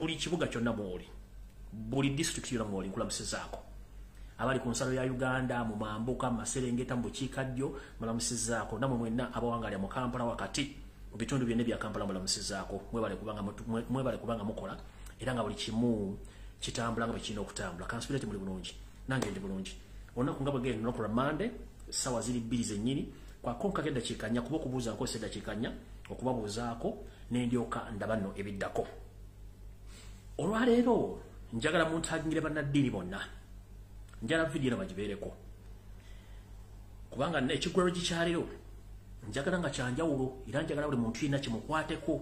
buli kibuga kyonna mwoli buli district yonna mwoli nkulamusizaako abali ku nsalo ya Uganda mu Mambuka Maserengeta mu Bukiikaddyo mulamusizaako namwe mwenna abawangalya mu Kampala wakati mu bitundu byonna bya Kampala mulamusizaako mwebale kubanga mukola era nga buli kimu kitambula nga bwe kirina okutambula kanspirate muli bulungi nange ndi bulungi olunaku nga bwe genda olunaku lwa Monday sawa ziri 2 zennyini kwa konka gedda kikanya kuba okubuuza nko sedda kikanya okubabuuzaako n'endyoka ndabanno ebiddako olwaleero njagala muntagingire bannaddiini bonna njala video bagibeereko kubanga ekigwero gikyaliro njagala nga kyanjawulo era njagala buli muntu yina kimukwateko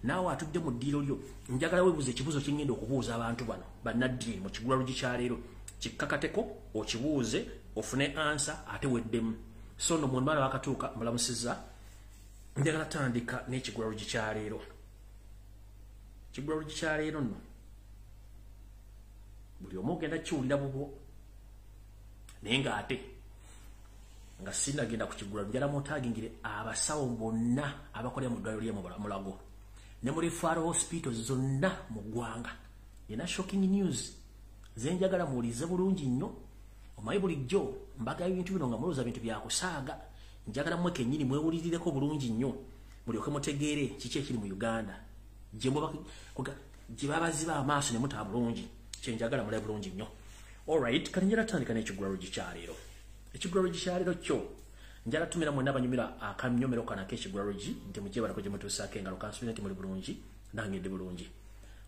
naawe atudde mu ddiiro lyo njagala weebuuza ekibuuzo kingenda okubuuza abantu bano bannaddiini mu kigwero gikyaliro kikkakateko okibuuze ofune ansa ate weddemu so no mu mala wakatuuka mulamusiza njagala tandika n'ekigwero gikyaliro kigwero gikyaliro nno buli omu ogenda kiwulira bubwo naye nga ate nga sinagenda ku kigwero njala mutagingire abasawo bonna abakolera mu ddwaliro ly'e Mulago ne mu referral hospitals zonna mu ggwanga yina shocking news zenjagala muwulize bulungi nnyo omanyi bulijjo mbagayo ebintu bino nga mulowooza bintu byakusaaga njagala mmwe kennyini mwewulirireko bulungi nnyo mulyoke mutegeere kiki ekiri mu Uganda gye babaziba amaaso ne mutaba bulungi kyenjagala mulabe bulungi nnyo. Alright, kati njala tandika n'ekigwero gikyaliro. Ekigwero gikyaliro kyo njala tumira mwenna banyumira akamnyomero kana k'ekigwero gi nti mujje balako gye mutuusaako engalo kansubira nti muli bulungi nange ndi bulungi.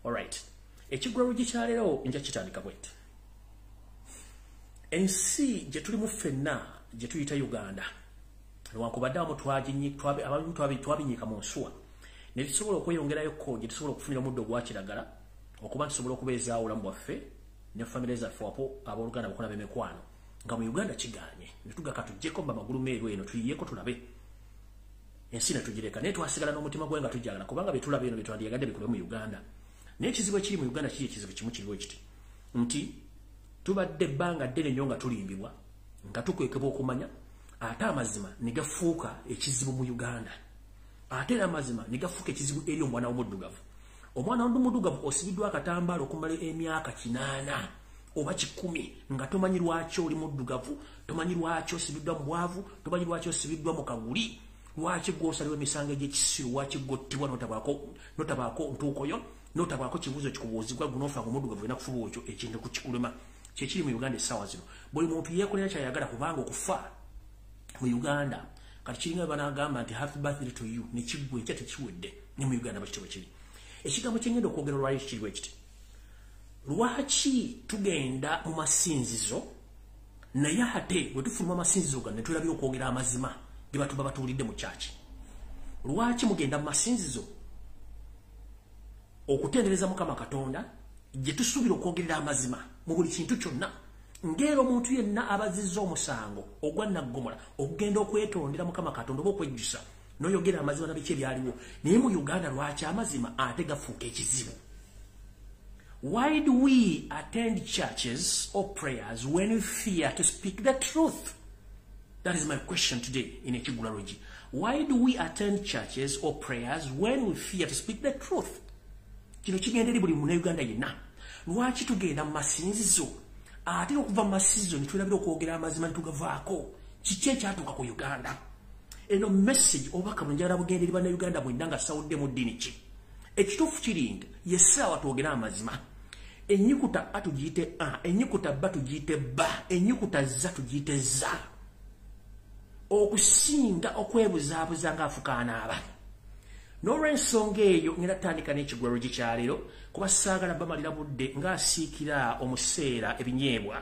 Alright, ekigwero gikyaliro nja kitandika bweti. Ensi gye tulimu ffenna gye tuyita Uganda newankubadde abamu twabinyiika mu nsuwa ne tusobola okweyongerayoko gye tusobola okufunira omuddo ogwa kiragala okuba tusobola okubeezaawo obulamu bwaffe ne famire zaffe wapo abooluganda bakola b'emikwano nga mu Uganda kiganye ne tugaka tujjeko magulu meeru eno tuyiyeeko tulabe ensi ne tugireka naye twasigala n'omutima gwe nga tujagala kubanga bye tulaba eno bye twandiyagadde bikole mu Uganda naye ekizibu ekiri mu Uganda kiri ekizibu kimu kiriwo kiti nti tubadde ebbanga ddene nnyo nga tulimbibwa nga tukwekebwa okumanya ate amazima ne gafuuka ekizibu mu Uganda ate era amazima ne gafuuka ekizibu eri omwana w'omuddugavu. Omwana w'omuddugavu osibiddwa akatambaala okumala emyaka 8 oba 10 nga tomanyi lwaki oli muddugavu, tomanyi lwaki osibiddwa mu bwavu, tomanyi lwaki osibiddwa mu kaguli, lwaki gw'osaliwa emisango egy'ekisiru, lwaki gw'ottibwa notabaako ntuukoyo, notabaako kibuuzo kikubuuzibwa gunofa nga omuddugavu olina kufuba ekyo ekintu kukikulema. Kyekiri mu Uganda essaawa zino buli muntu yeekolera kyayagala kubanga okufa mu Uganda kati kiringa banagamba nti happy birthday to you nekiggwa ekya tekiwedde ne mu Uganda bakitibwe kiri. Ekigambo kyengenda okwogera olwali kiriwo ekiti lwaki tugenda mu masinzizo naye ate bwe tufuluma amasinzizo gano ne tulabira okwogera amazima ge batuba batuwulidde mu kyaki. Lwaki mugenda mu masinzizo okutendereza Mukama Katonda gye tusuubira okwogerera amazima mu buli kintu kyonna ng'era omuntu yenna abazizza omusango ogwa naggomola okugenda okwetondera Mukama Katonda oba okwejjusa n'oyogera amazima na biki ebyaliwo naye mu Uganda lwaki amazima ate gafuuka ekizibu. Why do we attend churches or prayers when we fear to speak the truth? That is my question today in Ekigulalogy. Why do we attend churches or prayers when we fear to speak the truth? Kino kigenderi buli mu Uganda yenna. Lwaki tugenda mu masinzizo ate okuva mu masinzizo ne tulabira okwogera amazima ne tugavaako kiki ekyatuuka ku Uganda? Eno message obaka njagala bugenderi bana Uganda bwenda nga sawudde mu ddiini ki ekituufu kiri nti yessaawa twogera amazima. Ennyukuta A tugiyite A, ennyukuta B tugiyite B, ennyukuta Z tugiyite Z. Okusinga okwebuzaabuza ng'afukaana aba. N'olw'ensonga eyo ngenda tandika n'ekigwero gikyaliro kuba saagala bamalira budde ng'asiikira omuseera ebinyeebwa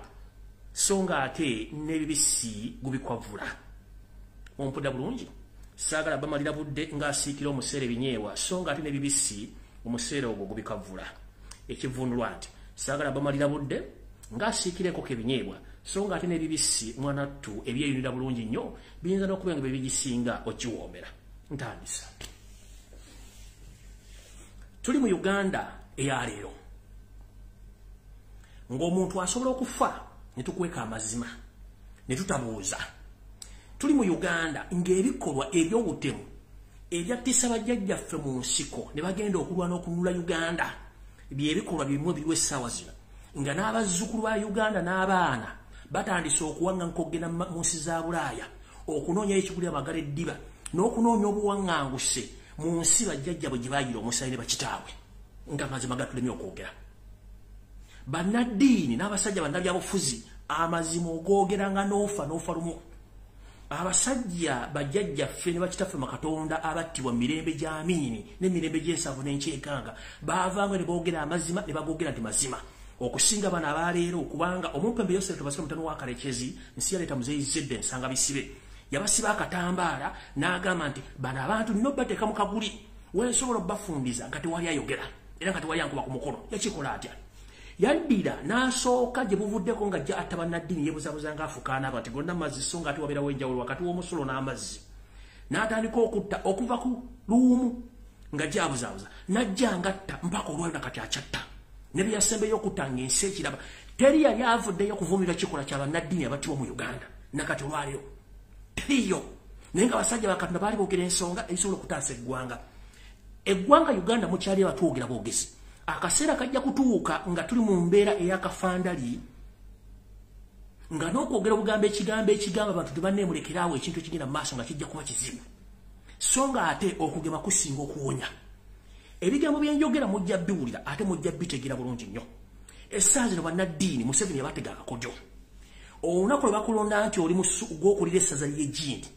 so nga ate n'ebibisi gubikwavula. Ompuda bulungi saagala bamalira budde ng'asiikira omuseera ebinyeebwa so nga ate n'ebibisi omuseera ogwo gubikavula. Ekivunulwa nti saagala bamalira budde ng'asiikireko k'ebinyeebwa so nga ate n'ebibisi mwana ttu ebyeyunira bulungi nnyo biyinza n'okuba nga bebigisinga okiwoomera. Ntandisa. Tuli mu Uganda eya leero ng'omuntu asobola okufa ne tukweka amazima ne tutabuuza. Tuli mu Uganda ng'ebikolwa eby'obutemu ebyatisa bajjajjaffe mu nsiko ne bagenda okulwana okununula Uganda byebikolwa bimwe biriwe essaawa zino nga n'abazzukulu ba Uganda n'abaana batandise okuwanga nkogena mu nsi za Bulaaya okunoonya ekigulira amagala eddiba n'okunoonya obuwaŋŋanguse mu nsi bajjajja bwe gye baayira omusaayi ne bakitaawe nga mazima gatulemye okwogera bannaddiini n'abasajja bannabyabufuzi amazima ogogeranga n'ofa lumu abasajja bajjajjaffe ne bakitaffe makatonda abattibwa mirembe gy'amiini n'emirembe gy'ensavu n'enkyekanga baavanga ne boogera amazima ne bagogera nti mazima okusinga bano abaleero kubanga omumpembe Yosef Tobasira mutano wa Kalekezi nsi yaleeta muzeeyi Zedde nsanga bisibe yabasiba akatambaala n'agamba nti bano abantu nno bateeka mu kaguli weesobola obbafundiza nga tewali ayogera era nga tewali ankuba ku mukono yakikola atya yaddira n'asooka gye buvuddeko nga jja atta bannaddiini yeebuzabuza ng'afukaana abo nti gonna mazzi so nga ate wabeerawo enjawulo wakati w'omusulo n'amazzi n'atandika okutta okuva ku luwumu nga gyabuzaabuza n'ajja ngatta mpaka olwaliro nakati akyatta ne bye yasembeyo okutta ng'ensi ekiraba teri yali avuddeyo kuvumirira kikola kya bannaddiini abattibwa mu Uganda nakati olwaliro teriyo naye nga abasajja bakatonda baali boogera ensonga ezisobola okutaasa eggwanga Uganda mukyali abatwogera boogezi akaseera kajja kutuuka nga tuli mu mbeera ey'akafandali nga n'okwogera obugambo ekigamba abantu tebanneemulekeraawo ekintu ekigenda mu maaso nga kijja kuba kizibu so nga ate okugema kusinga okuwonya ebigambo byenjogera mujja biwulira ate mujja bitegeera bulungi nnyo essaawa zino bannaddiini Museveni yabatega akakojo olunaku lwe bakulonda nti oli gw'okulira essaza ly'Egindi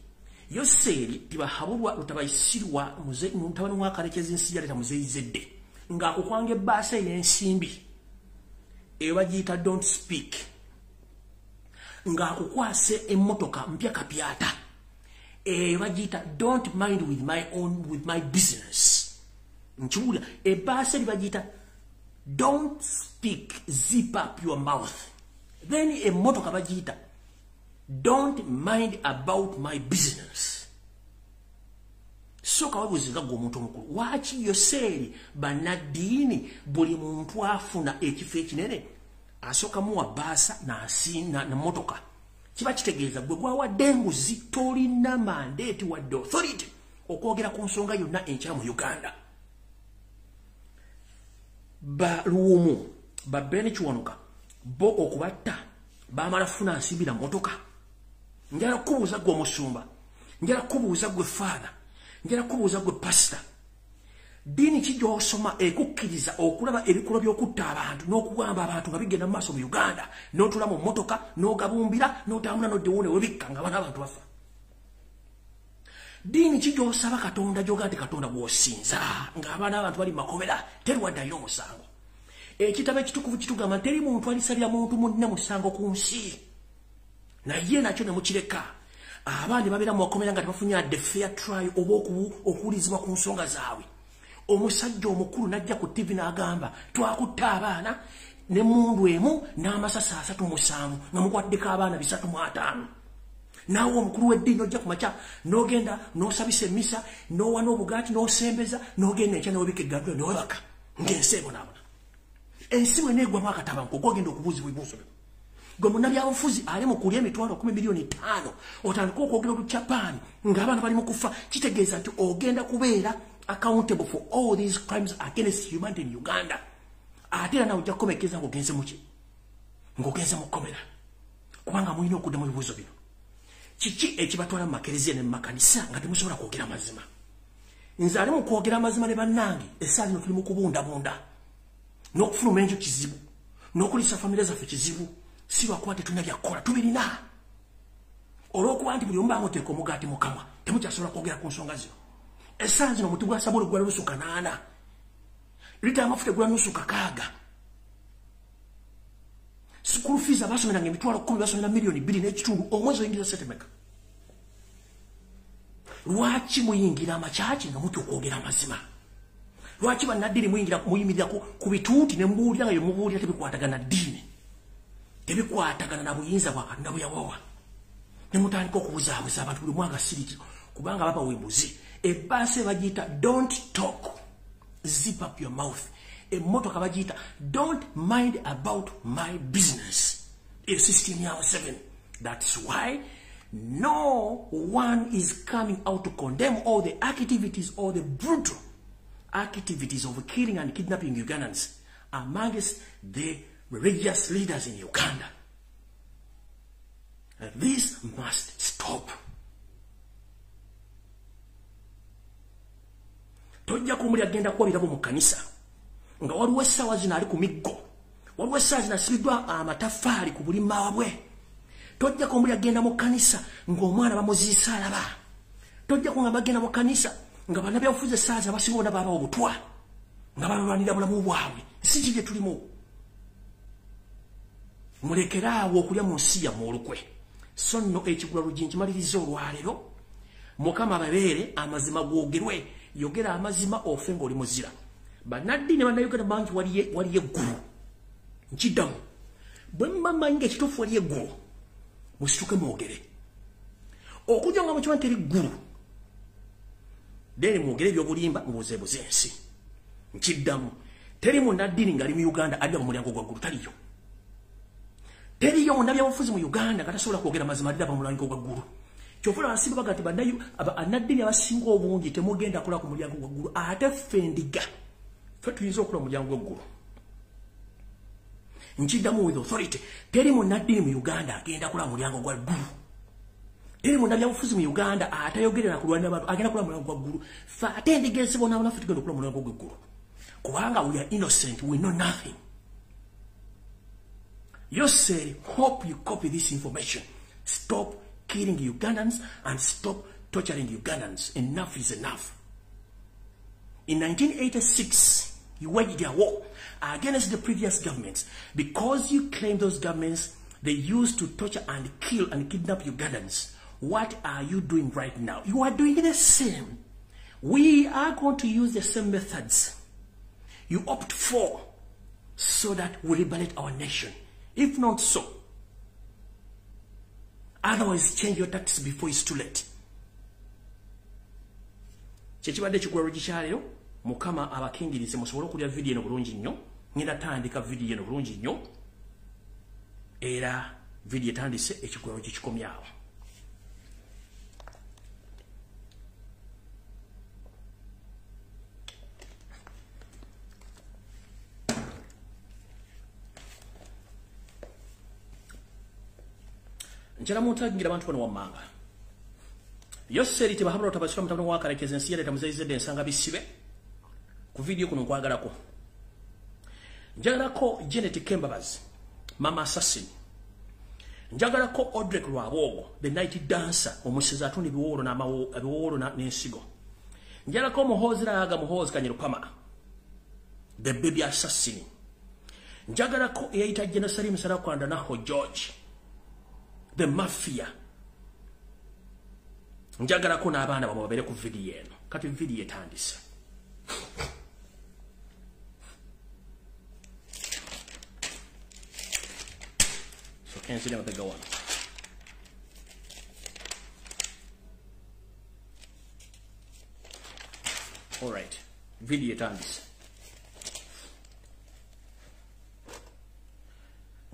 Yoseeri tibahabulwa lutabayisirwa mutabani wa Kalekezi nsi yaleeta muzeeyi Zedde ng'akukwanga ebbaasa ey'ensimbi eyo bagiyita don't speak ng'akukwase emmotoka mpya kapyata eyo bagiyita don't mind with my business nkiwulira ebbaasa eri bagiyita don't speak zip up your mouth then emmotoka bagiyita don't mind about my business soka wabuziza gwo omuntu omukulu waki Yoseeri bannaddiini buli muntu afuna ekifo ekinene asooka muwa bbaasa na mmotoka kiba kitegeeza gwe gwawadde enguzi tolina mandeeti wadde authority okwogera ku nsonga yonna enkya mu Uganda baluumu babeene kiwanuka bo okubatta baamala funa nsimbira mmotoka njala kubuuza gwe omusumba njala kubuuza gwe faada njala kubuuza gwe pasita ddiini ki gy'osoma ekukkiriza okulaba ebikolwa by'okutta abantu n'okugamba abantu nga bigenda mu maaso mu Uganda n'otula mu mmotoka n'ogabumbira n'otambula n'oddewuune webikka nga bana abantu bafa ddiini ki gy'osaba Katonda gy'ogaa nti Katonda gw'osinza ng'abaana abantu bali mu makomera teri waddayo omusango ekitabo ekitukuvu kitugamba teri muntu alisalira muntu munne musango ku nsi naye nakyo ne mukireka abaana babeera mu makomera nga tebafunye adde fair trial oba okuwulizibwa ku nsonga zaabwe omusajja omukulu najja ku TV n'agamba twakutta abaana n'emmundu emu n'amasasi 37 nga mukwaddeko abaana 305 naawe omukulu w'eddiini ojja ku makya n'ogenda n'osabisa emmisa n'owa n'obugaati n'osembeza n'ogenda enkya n'obika eggandula n'owebaka ng'ensi ebonaabona ensi bwe neegwamu akatabanko ogwogenda okubuuzibwa ebibuuzo bino gwe munnabyabufuzi ali mu kulya emitwalo 10 miliyoni 5 otandika okwogera olujapaani ng'abaana bali mu kufa kitegeeza nti ogenda kubeera accountable for all these crimes against humanity in Uganda ate era nawe ojja kukomekeza ng'ogenze muki ng'ogenze mu kkomera kubanga mulina okudda mu bibuuzo bino kiki ekibatwala mu makereziya ne mu makanisa nga temusobola kwogera mazima nze ali mu kwogera amazima ne bannange essaawa zino tuli mu kubundabunda n'okufuluma enju kizibu n'okulisa famire zaffe kizibu si lwakuba tetulina byakkola tubirina olw'okuba nti buli omu banga oteeka omugaati mu kamwa temukyasobola kwogera ku nsonga zino essaawa zino omuti gwa sabuli gula nusu 8 lita y'amafuta gula nusu 6 school fees abasomeranga emitwalo 10 basomera miliyoni 2 n'ekitundu omwezi oyingiza setemeka lwaki muyingira amakyaki nga mutya okwogera amazima lwaki bannaddiini muyimirira ku bituuti ne mubuulira nga bye mubuulira tebikwatagana ddiini tebikwatagana na buyinza bwa Katonda bwe yawawa ne mutandika okubuzaabuza abantu buli mwanga siriki kubanga baba wembuzi ebbaasa bagiyita don't talk zip up your mouth emmotoka bagiyita don't mind about my business a system ya 7 that's why no one is coming out to condemn all the activities or the brutal activities of killing and kidnapping Ugandans amongst the religious leaders in Uganda. And this must stop. Tojja kumuli agenda kwabirabo mu kanisa nga waliwo essaawa zino ali ku miggo, waliwo essaawa zino asibiddwa amatafaali ku buli maabwe. Tojja kumuli agenda mu kanisa ng'omwana bamuziisa alaba. Tojja kungamba agenda mu kanisa nga bannabyabufuzi essaawa zabasiboona baaba obutwa nga balwanira bulamu bwabwe. Si kye tulimu. Mulekeraawo okulya mu nsi yammwe olukwe. So nno ekigula luggi nkimaliriza olwaleero. Mukama babeere amazima googerwe. Yogera amazima ofe ng'oli muzira. Bannaddiini bannayuganda bangi waliyo eggulu. Nkiddamu. Bwe mbamanyi ng'ekituufu waliyo eggulu, musituke mwogere. Okujja nga mukimanyi teri ggulu, deni mwogere ebyobulimba mubuzeebuze ensi. Nkiddamu. Teri munnaddiini ng'ali mu Uganda adda mu mulyango gwa ggulu. Taliyo. Teriyo munnabyabufuzi mu Uganda nga tasobola kwogera mazima adda mu mulyango gwa ggulu. Kyofuna abasimba bagati bannaddiini abasinga obungi temugenda kola ku mulyango gwa ggulu. Ate ffe ndiga ffe tuyinza okola mu mulyango gw'eggulu. Nkiddamu with authority. Teri munnaddiini mu Uganda agenda kola mu mulyango gwa ggulu. Teri munnabyabufuzi mu Uganda atayogerera kulwanira abantu agenda kola mu mulyango gwa ggulu. Ffe ate ndiga ensibonaabona ffe tugenda okola mu mulyango gw'eggulu. Kubanga we are innocent, we know nothing. You say, hope you copy this information. Stop killing Ugandans and stop torturing Ugandans. Enough is enough. In 1986, you waged a war against the previous governments because you claim those governments they used to torture and kill and kidnap Ugandans. What are you doing right now? You are doing the same. We are going to use the same methods you opt for so that we liberate our nation. If not so, otherwise change your tactics before it's too late. Kyekibadde kigwero gikyaleero, Mukama abakingirize musobole okulya video eno bulungi nnyo. Ngenda tandika video eno bulungi nnyo. Era video etandise ekigwero gikikomyawo. Njala muntagingira abantu bano wammanga. Yoseri tebahabula otabasika mutabano wa Karekezi ensi yaleta muzayizedde ensanga bisibe. Ku video kuno nkwagalako. Njagalako Janet Kembabazi, Mama Assassin. Njagalako Audrey Lwabogo, the night dancer, omusiza atunda ebiwoolo n'ensigo. Njagalako Muhoozi Laaga, Muhoozi Kanyerupama, the baby assassin. Njagalako eyayita Jerusalem Sarakwanda Naho George, the mafia. Njagalako n'abaana bamwe babeere ku video eno. Kati video etandise. So can't see them what they go on. Alright. Video etandise.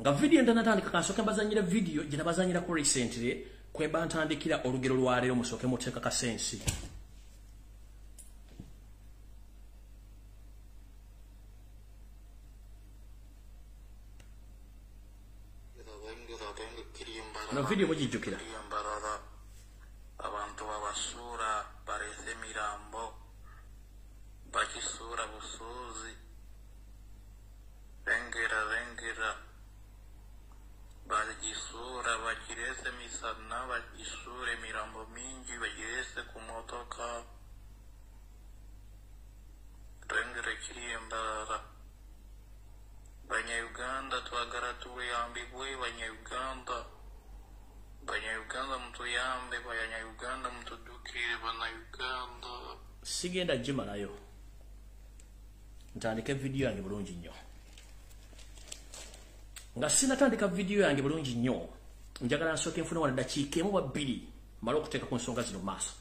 Nga video ntanatandika kasooke mbazanyira video gye nabazanyira ku recently kweba ntandikira olugero lwaleero musooke muteeka kasensi. No video mugijjukira. Abantu babasuura barese mirambo bakisuura busuuzi bengera bagisuura bakirese misana bakisuure mirambo mingi bagirese ku motoka rengera kiriyembarara. Banyayuganda twagala tuyambibwe. Banyayuganda mutuyambe, Banyayuganda mutudukire, Bannayuganda. Sigenda gimalayo. Ntandika video yange bulungi nnyo. Nga sinatandika video yange bulungi nnyo, njagala nsooke nfune wano dakiika emu oba bbiri mala okuteeka ku nsonga zino maaso.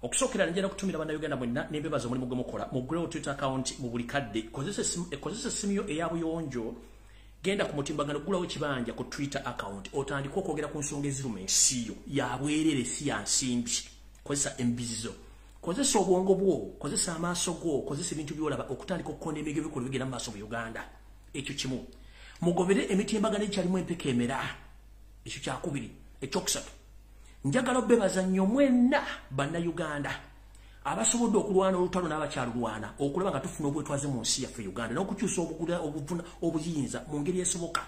Okusookera njagala kutumira Bannayuganda mwenna n'embebaza omulimu gwe mukola. Muggulewo Twitter account mu buli kadde. Kozesa essimu yo eyabuyonjo. Genda ku mutimbagano gulawo ekibanja ku Twitter account. Otandika okwogera ku nsonga eziruma ensi yo. Ya bwerere si ya nsimbi. Kozesa embizizo. Kozesa obwongo bwo. Kozesa amaaso go. Kozesa ebintu by'olaba okutandika okukonda emigabo ebikulu bigenda mu maaso mu Uganda. ekyo kimu mugobere emitimbagano ekyalimu empeka emera ekyo kyakubiri ekyokusatu njagala bebaza nnyo mwenna bannayuganda abasobodde okulwana olutalo n'abakyalulwana okulaba nga tufuna obwetwaze mu nsi yaffe Uganda n'okukyusa obuyinza mu ngeri esoboka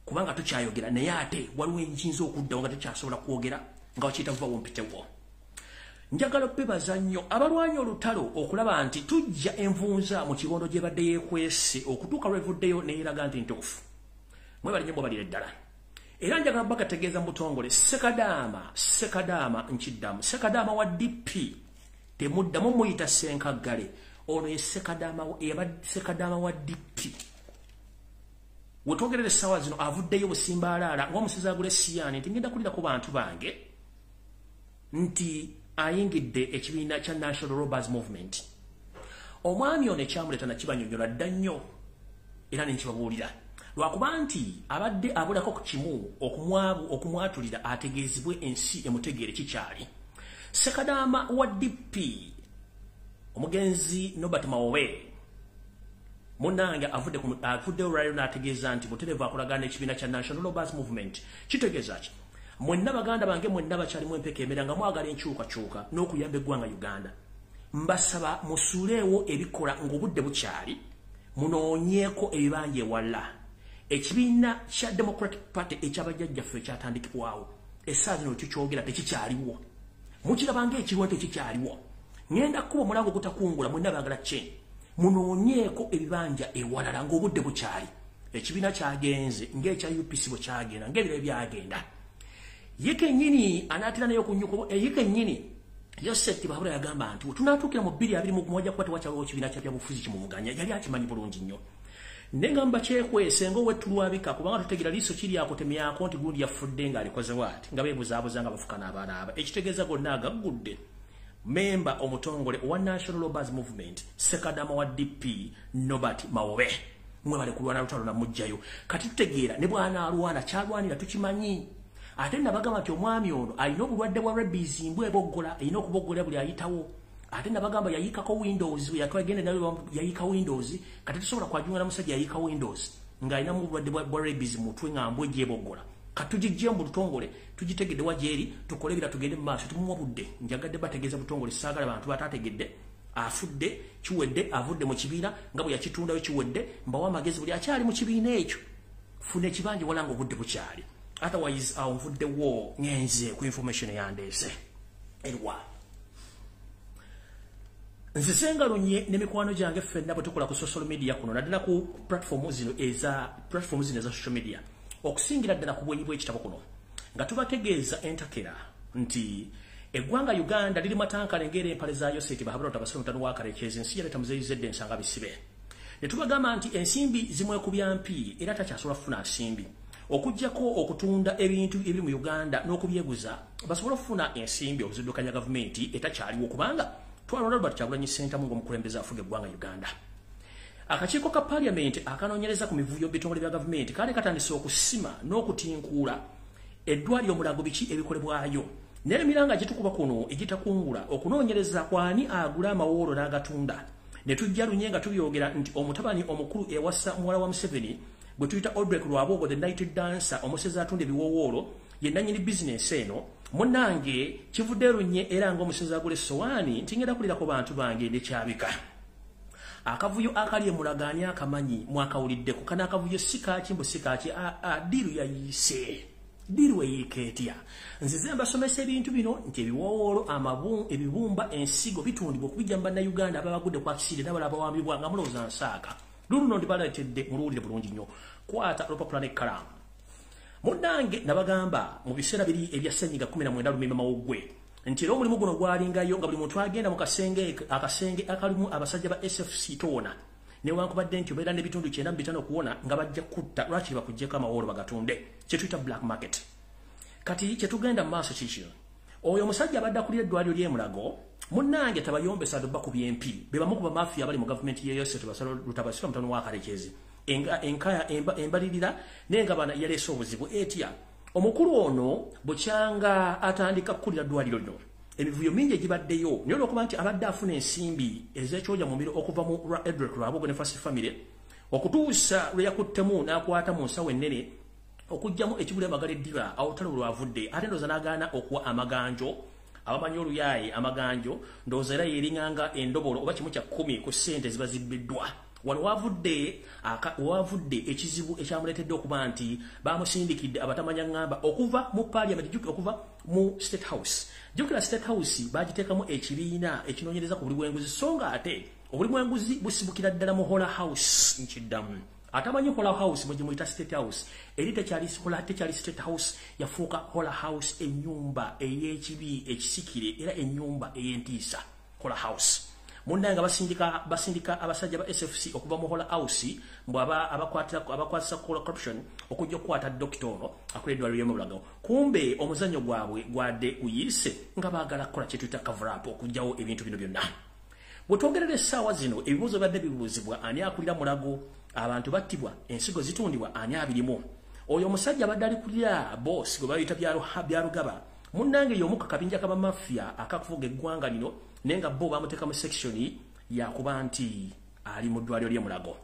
kubanga tukyayogera naye ate waliwo enjinza okuddawo nga tukyasobola kwogera nga wakiyita vuba wompitewo njagala bebaza nnyo abalwanyi olutalo okulaba nti tujja envunza mu kibondo gye badde yeekwese okutuuka lwevuddeyo neeraga nti ntuufu mwebali nnyo mwebalire ddala era njagala bagategeeza mu butongole sekadaama nkiddamu sekadaama wa DP temuddamu muyita Senkaggale ono ye sekadaama wa DP wetwogerera essaawa zino avuddeyo busimbaalaala ng'omusezi agula Siyani nti ngenda kulira ku bantu bange nti ayingidde ekibiina kya National Robbers Movement omwami ono ekyamuleeta nakibanyonnyola dda nnyo era nenkibabuulira lwakuba nti abadde abulako ku kimu okumwatulira ategeezebwe ensi emutegeere kikyali sekadaama wa DP omugenzi Nobert Mawobe munange avudde olwaliro n'ategeeza nti butereevu akolagana n'ekibiina kya National Robbers Movement kitegeeza ki mwenna baganda bange mwenna bakyalimu empeka emera nga mwagala enkyukakyuka n'okuyamba eggwanga Uganda mbasaba musuuleewo ebikola ng'obudde bukyali munoonyeeko ebibanja ewala ekibiina kya Democratic Party ekyabajjajjaffe ekyatandikibwawo essaawa zino kikyogera tekikyaliwo mukirabanga ekiriwo tekikyaliwo ngenda kuba omulango ogutakungula mwenna baagala kye munoonyeeko ebibanja ewalala ng'obudde bukyali ekibiina kyagenze ng'ekya UPC bwe kyagenda ng'ebiro byagenda ye kennyini anaatera nayo okunyuka ye kennyini Joseph Bahura yagamba nti tunaatuukira mu 2021 wajja kuba tewakyaliwo ekibiina kya byabufuzi kimuvuganya yali akimanyi bulungi nnyo nengamba kyekwese ng'owetulwabika kubanga tutegeera liiso kiri akutemyako nti gundi yafudde ng'alikoze waati nga beebuzaabuza nga bafuka n'abaana aba ekitegeeza gonna agaggudde memba omutongole wa National Robbers Movement sekadaama wa DP Nobert Mawobe mwebale kulwana lutalo namugjayo kati tutegeera ne bw'anaalwana kyalwanira tukimanyi ate nabagamba nti omwami ono alina obulwadde bwa rabies mbwe eboggola alina okuboggola buli ayitawo ate nabagamba yayikako Windows yatwagende nayo yayika Windows kati tusobola kwajunga na musajja yayika Windows ng'alina mu bulwadde bwa rabies mutwe ng'ambwe gyeboggola katujijje mu lutongole tugitegedde wajeri tukolebera tugende mu maaso tumuwa budde njagadde bategeeza butongole saagala abantu batategedde afudde kiwedde avudde mu kibiina nga bwe yakitundayo kiwedde mbawa amagezi buli akyali mu kibiina ekyo funa ekibanja walanga obudde bukyali otherwise nvuddewo ngenze ku information yandeese erwa nzisengalo n'emikwano gyange ffenna bwe tukola ku social media kuno naddala ku platform zino eza social media okusingira ddala ku bwenyi bw'ekitabo kuno nga tubategeeza entakera nti eggwanga Uganda liri matankale ng'era empale zaayo seeti bahabula tabasolo mutano wa Karekyezi ensi yaleeta muzeyizedde ensanga bisibe ne tubagamba nti ensimbi zimwekubya mpi era takyasobola kufuna nsimbi okujjako okutunda ebintu ebiri mu Uganda n'okubyeguza basobola okufuna ensimbi okuziddukanya gavumenti etakyaliwo kubanga twalonda Robert Kyagulanyi Ssentamu ng'omukulembeze afuga eggwanga Uganda akakiiko ka Parliament akanoonyereza ku mivuyo bitongole bya gavumenti kale katandise okusima n'okutinkuula eddwaliro omulago biki ebikolebwayo n'emiranga gitukuba kuno egitakungula okunoonyereza kwani agula amawoolo n'agatunda ne tujja lunye nga tubyogera nti omutabani omukulu ewassa muwala wa Museveni bwe tuyita Odrek Lwabogo the night dancer omusezi atunda ebiwowoolo ye nannyini bizinesi eno munnange kivudde lunye era ng'omusezi agula essowaani nti ngenda kulira ku bantu bange ndekyabika akavuyo akali emulagaani akamanyi mwakawuliddeko kana akavuyo sikaki mbu sikaki diru yayise diru eyiika etya nzize mbasomesa ebintu bino nti ebiwowoolo ebibumba ensigo bitundibwa okubijja mu bannayuganda ababagudde kwa kisire n'abala abawambibwa nga mulowooza nsaaka luluno ndibaleetedde muluwulire bulungi nnyo kwata olupapula n'ekkalaamu munnange nabagamba mu biseera biri ebya ssenyiga 19 Lumimba Mawuggwe nti era omulimu guno gwalingayo nga buli muntu agenda mu akasenge akalimu abasajja ba SFC toona newankubadde nti obeera n'ebitundu 9 okuwona nga bajja kutta lwaki bakuggyeko amawoolo bagatunde kyetuyita black market kati kyetugenda mu maaso kikyo oyo omusajja abadde akulira eddwaliro ly'emulago munnange tabayombesa dubba ku byempi be bamu ku bamafiya abali mu gavumenti yeeyose tubasala lutabasira mutano wa Karekyezi enkaya embalirira n'engabana yaleese obuzibu etya omukulu ono bukyanga atandika kukulira ddwaliro lino emivuyo mingi egibaddeyo naye olwokuba nti abadde afuna ensimbi ez'ekyoja mu mbiro okuva mu Edward Lwabogo ne First Family okutuusa lwe yakuttemu n'akwata mu nsawo ennene okujjamu ekibula amagala eddira awotalo lwavudde ate ndooza n'agaana okuwa amaganjo abamanyi oluyaye amaganjo ndooza era yeeringanga endobolo oba kimu kya 10 ku ssente ziba zibbiddwa wano wavudde ekizibu ekyamuleetedde okuba nti bamusindikidde abatamanya ngamba okuva mu parliament okuva mu state house jukira state house bagiteekamu ekibiina ekinoonyereza ku buli bw'enguzi so nga ate obuli bw'enguzi busibukira ddala mu hola house nkiddamu atamanyi hola house mwe muyita state house eri tekyali state house yafuuka hola house ennyumba ey'ekibi ekisikire era ennyumba ey'entiisa hola house munnanga basindika abasajja ba SFC okuva mu hola house mbwaba abakwatisa corruption okujja okukwata dokita ono akola eddwaliro ly'omubulago kumbe omuzannyo gwabwe gwadde uyise nga baagala kukola kye tuyita cover up okugjawo ebintu bino byonna bwe twogerera essaawa zino ebibuuzo byadde bibuuzibwa ani akulira mulago abantu battibwa ensigo zitundibwa ani abirimu oyo omusajja abadde alikulira boss gwe bayita byalugaba munnange y'omu kakabinja kabamafia akakuvuga eggwanga lino naye nga bo bamuteeka mu sectioni yakuba nti ali mu ddwaliro ly'emulago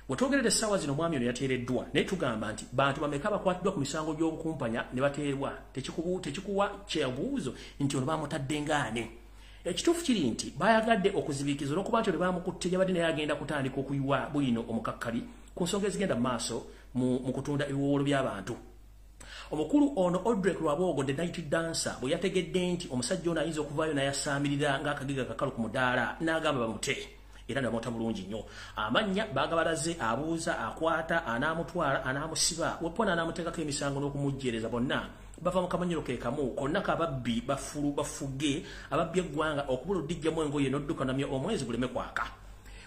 bwe twogerera essaawa zino omwami ono yateereddwa naye tugamba nti bantu bameka bakwatiddwa ku misango gy'obukumpanya ne bateerwa tekikuwa kyebuuzo nti ono bamutadde ngaani ekituufu kiri nti bayagadde okuzibiikiza olw'okuba nti ole bamukutte yabadde naye agenda kutandika okuyiwa bwino omukakkali ku nsonga ezigenda mu maaso mu kutunda ebiwoowolo by'abantu omukulu ono Odrek Lwaboogo the night dancer bwe yategedde nti omusajja ono ayinza okuvaayo n'ayasaamirira ng'akagiga kakalu ku mudaala n'agamba bamute era ne bamutta bulungi nnyo amannya baagabalaze abuuza akwata anaamutwala anaamusiba wepona anaamuteekako emisango n'okumujjeereza bonna bava mu kamanyiro ke kamu konna kababbi bafuge ababbi eggwanga okubula oddijjamu engoye n'odduka namye omwezi guleme kwaka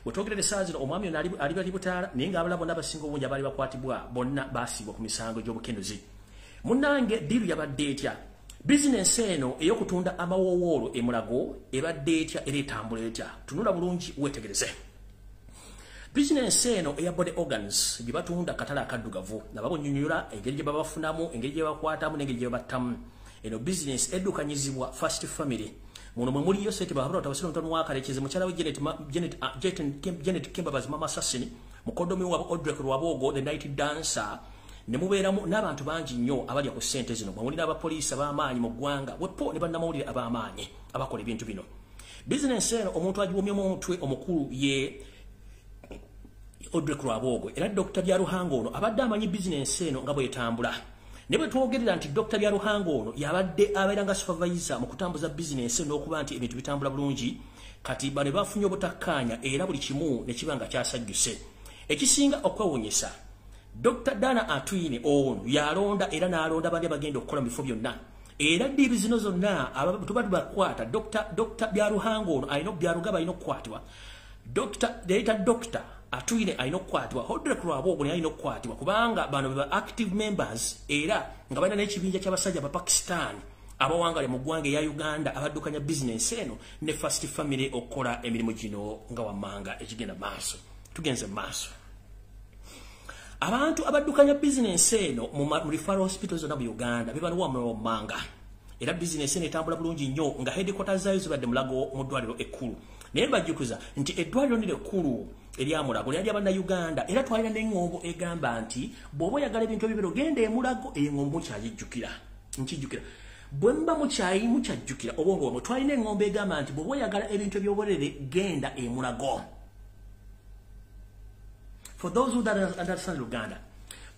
bwe twogerera essaawa zino omwami ono ali bali butaala naye ng'abala bonna abasinga obungi abaali bakwatibwa bonna baasiibwa ku misango gy'obukenuzi munnange diiru yabadde etya bizinensi eno ey'okutunda amawowoolo emulago ebadde etya era etambula etya tunula bulungi weetegereze bizinensi eno eya body organs gye batunda katale akaddugavu nababonyonyola engeri gye babafunamu engeri gye bakwatamu n'engeri gye babattamu eno bizinensi eddukanyizibwa first family muno mwe muliyo sente bahabula otabasira omutono wakalekeze mukyala we Janet Kembabazi mama Sassini mukodomi wabo Odrek Lwaboogo the night dancer ne mubeeramu n'abantu bangi nnyo abalya ku ssente zino mwemuli n'abapoliisi ab'amaanyi mu ggwanga wepo ne bannamawulire ab'amaanyi abakola ebintu bino bizinensi eno omuntu agiwomyemu omutwe omukulu ye Odrek Lwaboogo era Dr. Byaruhanga ono abadde amanyi bizinensi eno nga bw'etambula ne bwe twogerera nti Dr. Byaruhanga ono yabadde abeera nga supervisor mu kutambuza bizinensi n'okuba nti ebintu bitambula bulungi kati bano bafunye obutakkaanya era buli kimu ne kiba nga kyasajjuse ekisinga okwewuunyisa Dr. Dana Atwine ono yalonda era n'alonda abandi bagenda okukola mu bifo byonna era diiru zino zonna tubadde bakwata Dr. Byaruhanga ono alina Byarugaba alina okukwatibwa Dr. Atwine alina okukwatibwa Odrek Lwaboogo naye alina okukwatibwa kubanga bano beba active members era nga balina n'ekibinja ky'abasajja ba Pakistan abawangale mu ggwanga eya Uganda abaddukanya bizinensi eno ne first family okukola emirimu gino nga wammanga ekigenda maaso tugenze maaso abantu abaddukanya bizinensi eno mu referral hospitals zonna mu Uganda bebanuwa wammanga era bizinensi eno etambula bulungi nnyo nga headquarters zaayo zibadde Mulago mu ddwaliro ekkulu naye mbajjukiza nti eddwaliro nino ekkulu erya Mulago lyali abannayuganda era twalina n'eŋŋombo egamba nti bw'oba oyagala ebintu ebibiro genda e Mulago eŋŋombo mukyagijjukira nkijjukira bwe mba mukyajjukira obwongo twalina eŋŋombo egamba nti bw'oba oyagala ebintu eby'obwerere genda e Mulago. For those who don't understand Uganda,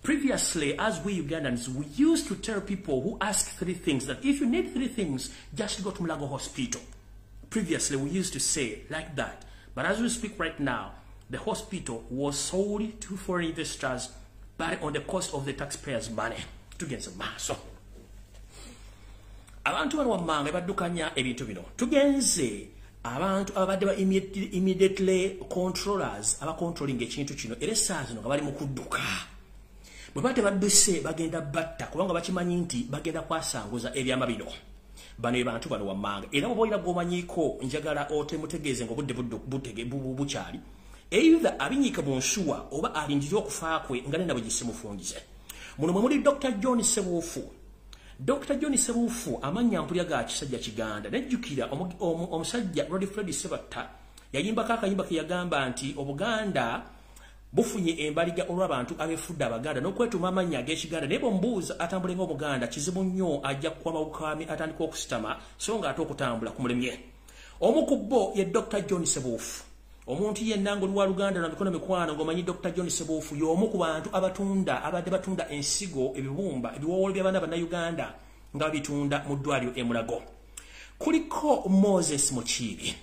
previously, as we Ugandans, we used to tell people who ask 3 things that if you need 3 things, just go to Mulago Hospital. Previously, we used to say like that. But as we speak right now, the hospital was sold to foreign investors, but on the cost of the taxpayers' money to get some mass. Abantu bano wammanga baddukanya ebintu bino. Tugenze abantu abadde ba immediately controllers aba controlling ekintu kino era essaawa zino nga bali mu kudduka bwe bate badduse bagenda batta kubanga bakimanyi nti bagenda kwasanguza ebyama bino bano bantu bano wammanga era bwe boyina gwomanyiiko njagala otemutegeeze ng'obudde bukyali either abinyiika mu nsuwa oba alindiri okufa kwe nga nena bwe gisimufungize muno mwe muli Dr. John Sebuufu. Dr. John Sebuufu amanya mpulya ga kisajja Kiganda nejjukira omusajja Roddy Freddy Sebatta yayimbako akayimba ke yagamba nti Obuganda bufunye embaliga olw'abantu abefudde Abaganda n'okwetuma amannya ag'Ekiganda naye bombuuza atambule ng'Omuganda kizibu nnyo ajja kukwama bukwami atandika okusitama so ng'ate okutambula kumulemye. Omu ku bo ye Dr. John Sebuufu. Omuntu yenna ng'oli wa Luganda na mikono mikwano ng'omanyi Dr. John Sebuufu y'omu ku bantu abadde batunda ensigo, ebibumba, ebiwoowolo by'abaana Bannayuganda nga bitunda mu ddwaliro e Mulago. Kuliko Moses Mukiibi.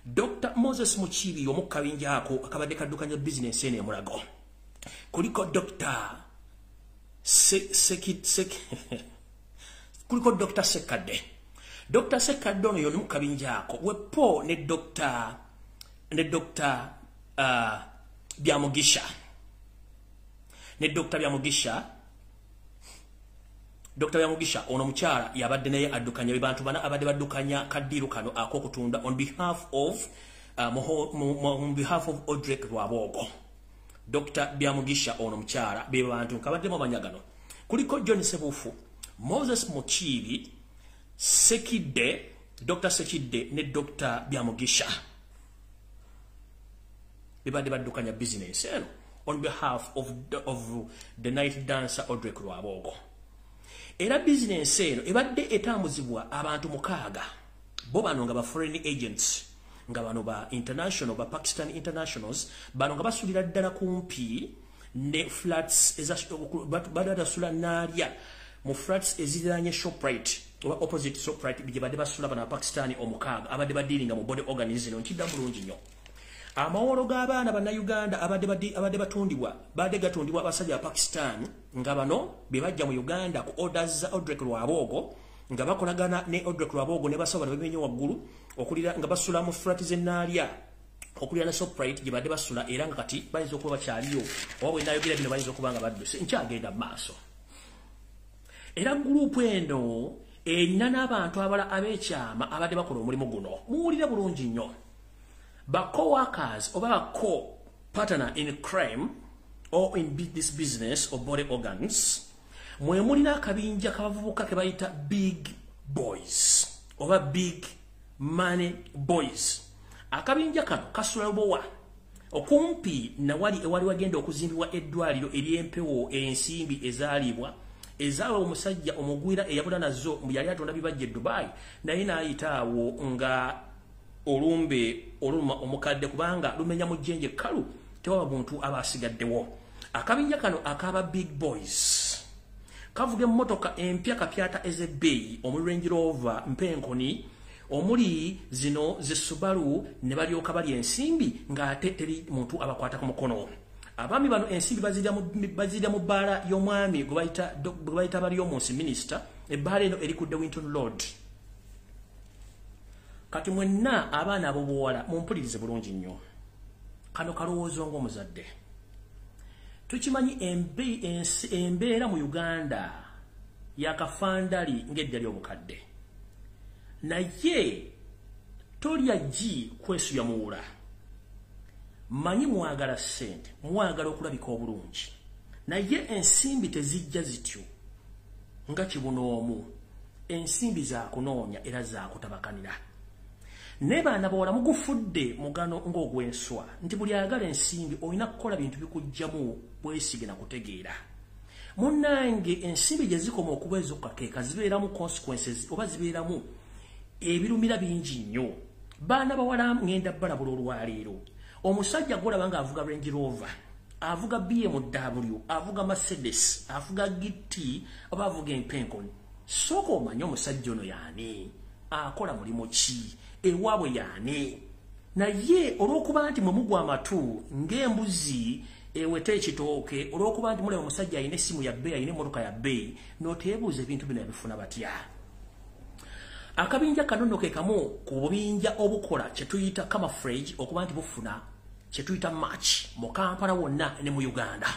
Dr. Moses Mukiibi y'omu ku kabinja ako akabadde kaddukanya bizinensi eno e Mulago. Kuliko kuliko Dr. Sekadde. Dr. Sekadde ono y'oli mu kabinja ako wepo ne Dr. Byamugisha. Dr. Byamugisha ono mukyala yabadde naye addukanya bantu bana abadde baddukanya kaddiiro kano ak'okutunda on behalf of Odrek Lwabogo. Dr. Byamugisha ono mukyala be bantu nkabaddemu abanyagano. Kuliko John Sebuufu, Moses Mukiibi, Sekidde, Dr. Sekidde ne Dr. Byamugisha. Bibadde baddukanya business eno on behalf of the night dancer Odrek Lwabogo. Era business eno ebadde etambuzibwa abantu 6 bo bano nga ba foreign agents nga bano ba international ba Pakistan internationals bano nga basulira ddala kumpi ne flats badada sula naria mu flats eziranye Shoprite oba opposite Shoprite bije badde basula bana Pakistani omukaaga abadde badiringa mu body organism nkidda bulungi nnyo. Amawolo g'abaana Bannayuganda abadde batundibwa badde gatundibwa abasajja ba Pakistan nga bano be bajja mu Uganda ku orders za Odrek Lwabogo nga bakolagana ne Odrek Lwabogo ne basoba ne bemenye waggulu okulira nga basula mu flat zennalia okulira na Shoprite gye badde basula era nga kati bayinza okuba bakyaliyo oba bwe nayogera bino bayinza okuba nga badduse nkyagenda maaso. Era gurupu eno erina n'abantu abala ab'ekyama abadde bakola omulimu guno muwulire bulungi nnyo. Ba co-workers or ba co-partner in crime or in this business of body organs, mwe mulina akabinja kabavubuka ke bayita big boys oba big money boys. Akabinja kano kasula bowa okumpi na wali ewali wagenda okuzimbibwa eddwaliro ery'empewo ensimbi ezaalibwa ezawa omusajja omugwira eyabula nazo yali atonda bibajja Dubai naye naayitaawo nga oluma omukadde kubanga lumenya mu jjenje kalu tewaba muntu abasigaddewo. Akabinja kano akaba big boys kavuga emmotoka empya kapyata ezebbeeyi omu Range Rover mpenkoni omuli zino ze Subaru ne balyoka bali ensimbi ng'ate teri muntu abakwata ku mukono. Abaami bano ensimbi bazirya mu bbaala y'omwami gwe bayita bali y'omunsi minisita ebbaala eno eri ku Winton Road. Kati mwenna abaana abobuwala mumpulirize bulungi nnyo. Kano kalowoozo ng'omuzadde. Tukimanyi embeera mu Uganda yakafandali ng'eddali obukadde. Naye tolya gi kwesuya muwula. Manyi mwagala ssente, mwagala okulabika obulungi. Naye ensimbi tezijja zityo nga kibunoomu. Ensimbi za kunoonya era za kutabakanira. Ne baana bawala mugufudde mugano ng'ogwenswa nti buli ayagala ensimbi olina kukola bintu bikujjamu bwesige na kutegeera. Munnange ensimbi gye zikoma okuba ezokkakeeka zibeeramu consequences oba zibeeramu ebirumira bingi nnyo. Baana bawala ngenda balabula olwaleero. Omusajja gwolaba nga avuga Range Rover, avuga BMW, avuga Mercedes, avuga GT, oba avuga empenkoni. Sooka omanye omusajja ono yaani, akola mulimu ki, ewaabwe yaani. Naye olw'okuba nti mwe mugwa amatu ng'embuzi eweta ekitooke, olw'okuba nti mulaba omusajja alina essimu ya bbeeyi, alina emmotoka ya bbeeyi, n'oteebuuza ebintu bino yabifuna batya. Akabinja kano nno ke kamu ku bubinja obukola kye tuyita camouflage okuba nti bufuna kye tuyita match mu Kampala wonna ne mu Uganda.